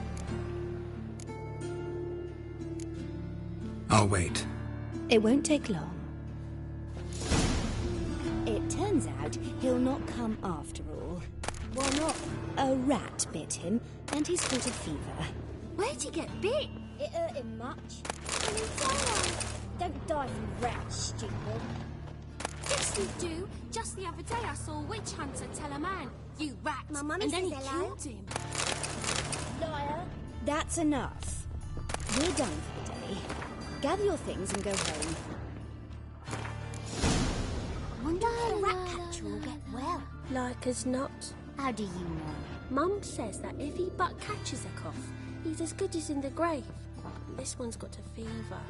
I'll wait.
It won't take long. It turns out he'll not come after all. Why not? A rat bit him, and he's caught a fever.
Where'd he get bit?
It hurt him much. Don't die from rats, stupid.
Yes, you do. Just the other day I saw a witch hunter tell a man, "You rat,"
My mummy
and then he
says hello.
killed him.
Liar.
That's enough. We're done for the day. Gather your things and go home.
Wonder if the rat catcher will get well.
Like as not.
How do you know?
Mum says that if he but catches a cough, he's as good as in the grave. This one's got a fever.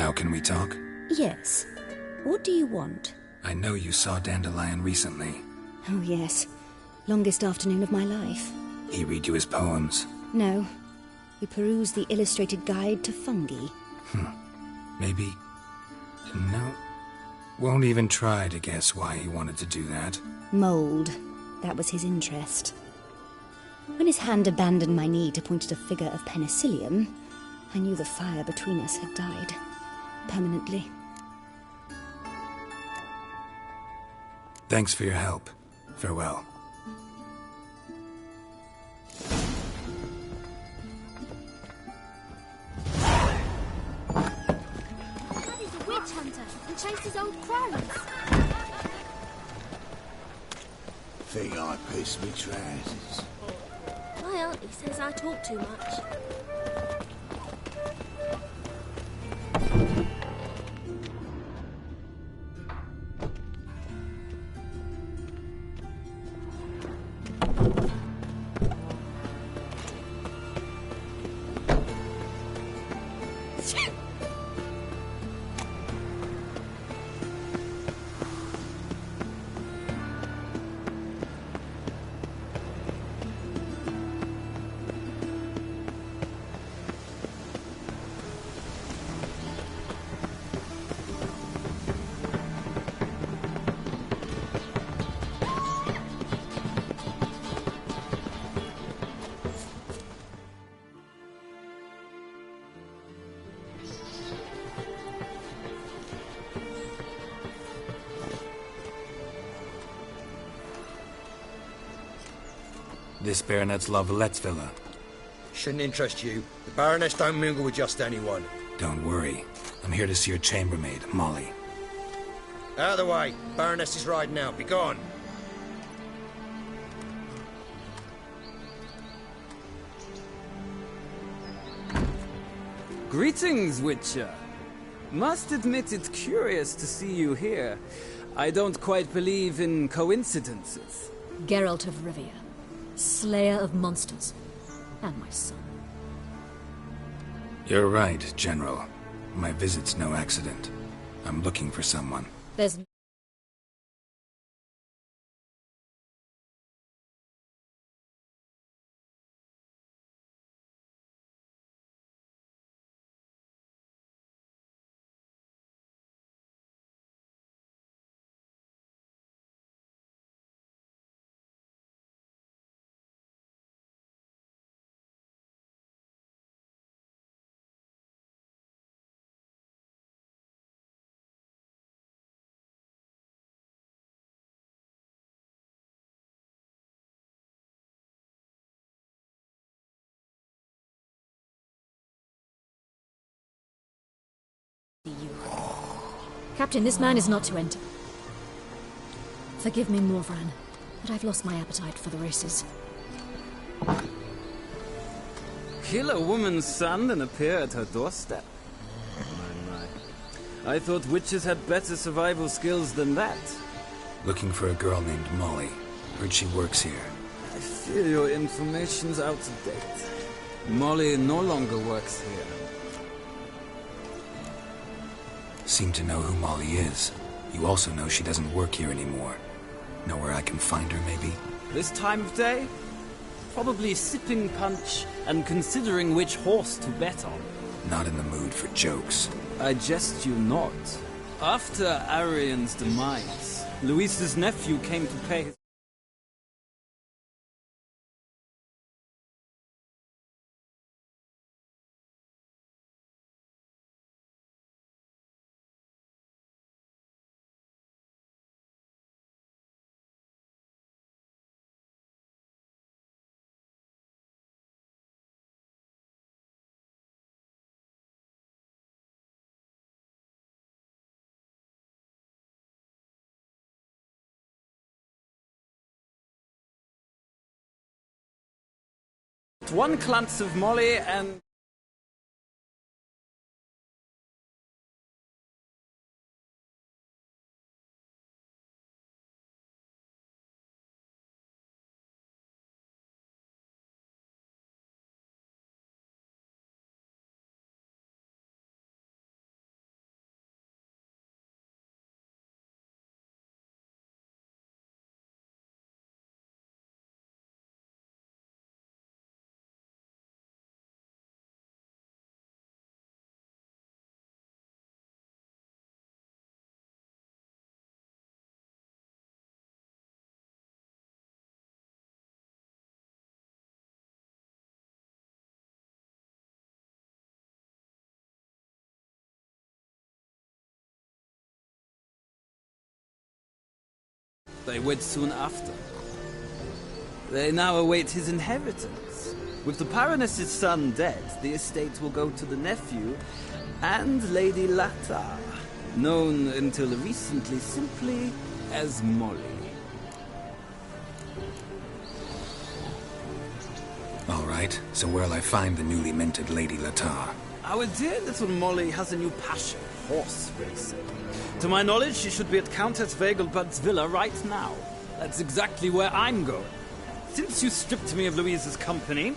Now can we talk?
Yes. What do you want?
I know you saw Dandelion recently.
Oh, yes. Longest afternoon of my life.
He read you his poems?
No. We perused the illustrated guide to fungi.
Maybe... No. Won't even try to guess why he wanted to do that.
Mould. That was his interest. When his hand abandoned my knee to point at a figure of penicillium, I knew the fire between us had died. Permanently.
Thanks for your help. Farewell.
Daddy's a witch hunter and chases old crows.
Think I piss me trousers.
My auntie says I talk too much.
This Baronet's La Vallette's villa.
Shouldn't interest you. The Baroness don't mingle with just anyone.
Don't worry. I'm here to see your chambermaid, Molly.
Out of the way. Baroness is riding out. Be gone.
Greetings, Witcher. Must admit it's curious to see you here. I don't quite believe in coincidences.
Geralt of Rivia, Slayer of monsters, and my son.
You're right, General. My visit's no accident. I'm looking for someone.
There's... Captain, this man is not to enter. Forgive me, Morvran, but I've lost my appetite for the races.
Kill a woman's son and appear at her doorstep? My. I thought witches had better survival skills than that.
Looking for a girl named Molly. Heard she works here.
I fear your information's out of date. Molly no longer works here.
Seem to know who Molly is. You also know she doesn't work here anymore. Know where I can find her, maybe?
This time of day? Probably sipping punch and considering which horse to bet on.
Not in the mood for jokes.
I jest you not. After Arian's demise, Luis's nephew came to pay his... One glance of Molly and... They wed soon after. They now await his inheritance. With the Baroness's son dead, the estate will go to the nephew and Lady Latar, known until recently simply as Molly.
All right, so where'll I find the newly minted Lady Latar?
Our dear little Molly has a new passion, horse racing. To my knowledge, she should be at Countess Vegelbud's villa right now. That's exactly where I'm going. Since you stripped me of Louise's company,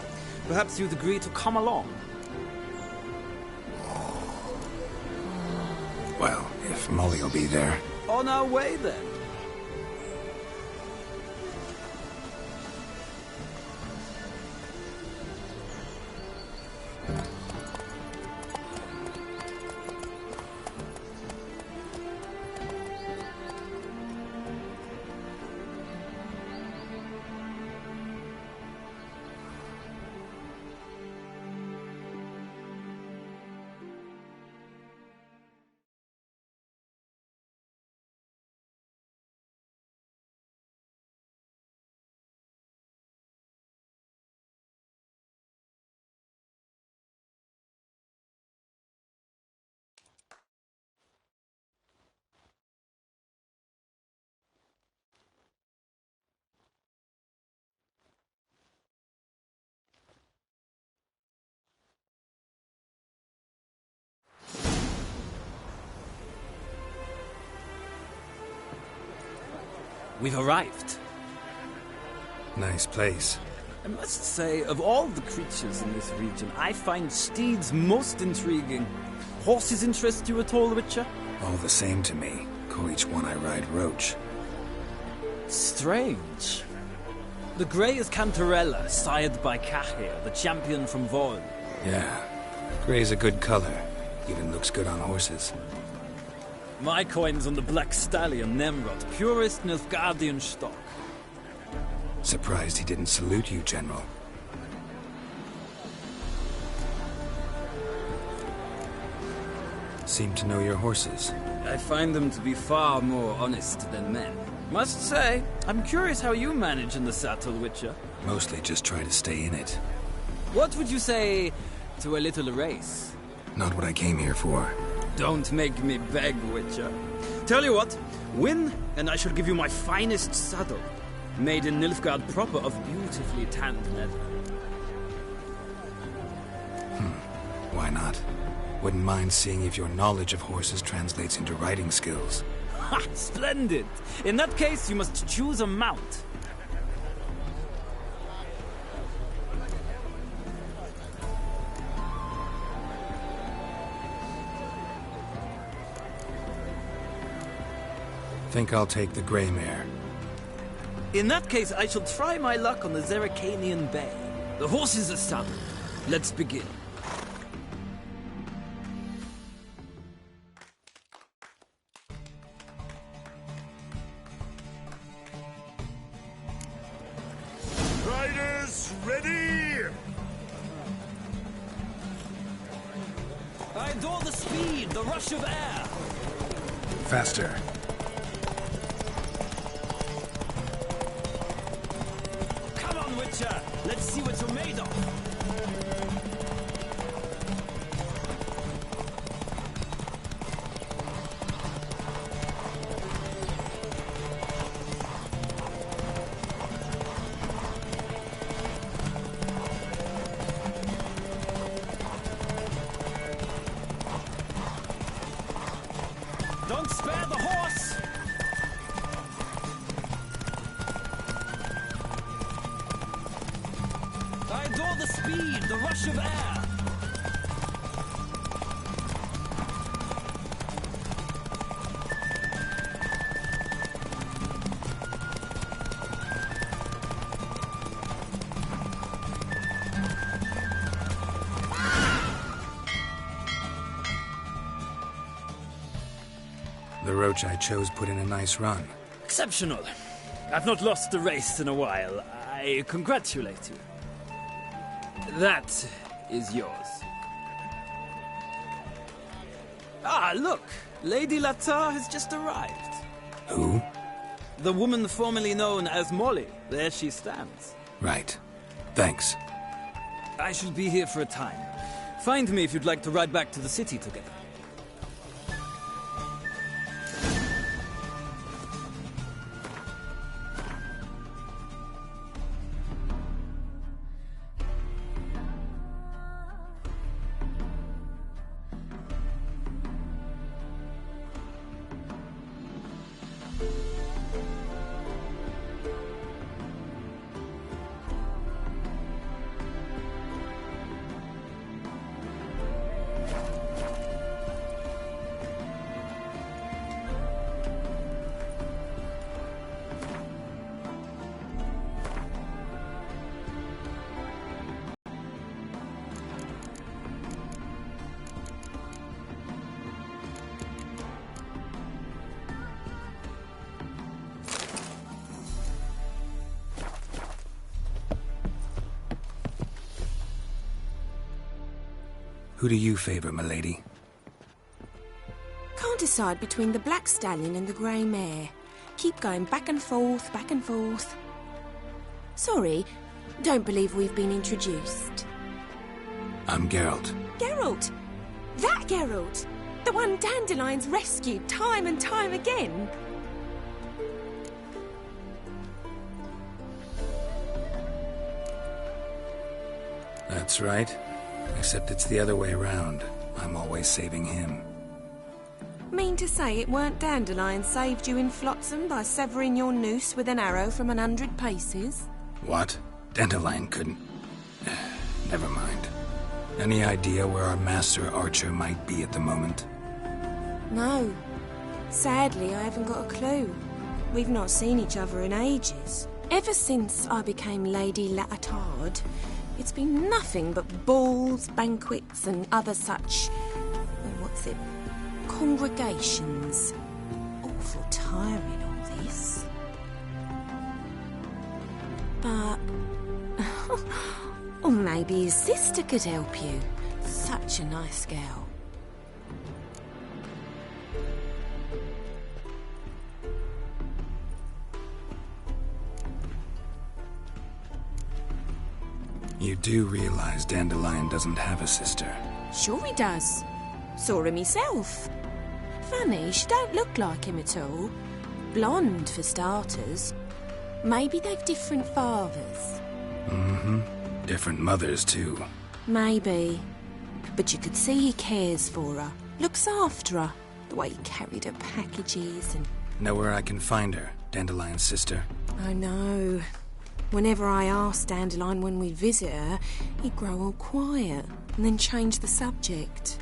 perhaps you'd agree to come along.
Well, if Molly will be there.
On our way, then. We've arrived.
Nice place.
I must say, of all the creatures in this region, I find steeds most intriguing. Horses interest you at all, Witcher?
All the same to me. Call each one I ride Roach.
Strange. The grey is Cantarella, sired by Cahir, the champion from Vol.
Yeah. Gray's a good color. Even looks good on horses.
My coin's on the Black Stallion, Nemrod, purest Nilfgaardian stock.
Surprised he didn't salute you, General. Seem to know your horses.
I find them to be far more honest than men. Must say, I'm curious how you manage in the saddle, Witcher.
Mostly just try to stay in it.
What would you say to a little race?
Not what I came here for.
Don't make me beg, Witcher. Tell you what, win, and I shall give you my finest saddle. Made in Nilfgaard proper of beautifully tanned leather.
Why not? Wouldn't mind seeing if your knowledge of horses translates into riding skills.
Ha! Splendid! In that case, you must choose a mount.
Think I'll take the Grey Mare.
In that case, I shall try my luck on the Zerrikanian Bay. The horses are saddled. Let's begin.
Riders, ready!
I adore the speed, the rush of air.
Faster.
Come on, Witcher. Let's see what you're made of. Don't spare the horse! I adore the speed, the rush of air!
The Roach I chose put in a nice run.
Exceptional. I've not lost a race in a while. I congratulate you. That is yours. Ah, look! Lady Latar has just arrived.
Who?
The woman formerly known as Molly. There she stands.
Right. Thanks.
I shall be here for a time. Find me if you'd like to ride back to the city together.
Who do you favor, milady?
Can't decide between the black stallion and the grey mare. Keep going back and forth, back and forth. Sorry, don't believe we've been introduced.
I'm Geralt.
Geralt! That Geralt! The one Dandelion's rescued time and time again!
That's right. Except it's the other way around. I'm always saving him.
Mean to say it weren't Dandelion saved you in Flotsam by severing your noose with an arrow from 100 paces?
What? Dandelion couldn't... Never mind. Any idea where our master archer might be at the moment?
No. Sadly, I haven't got a clue. We've not seen each other in ages. Ever since I became Lady Latard, it's been nothing but balls, banquets, and other such... congregations. Awful tiring, all this. But... or maybe his sister could help you. Such a nice girl.
You do realize Dandelion doesn't have a sister?
Sure he does. Saw him himself. Funny, she don't look like him at all. Blonde, for starters. Maybe they've different fathers.
Mm-hmm. Different mothers, too.
Maybe. But you could see he cares for her. Looks after her. The way he carried her packages and...
Know where I can find her, Dandelion's sister?
I know. Whenever I asked Dandelion when we'd visit her, he'd grow all quiet and then change the subject.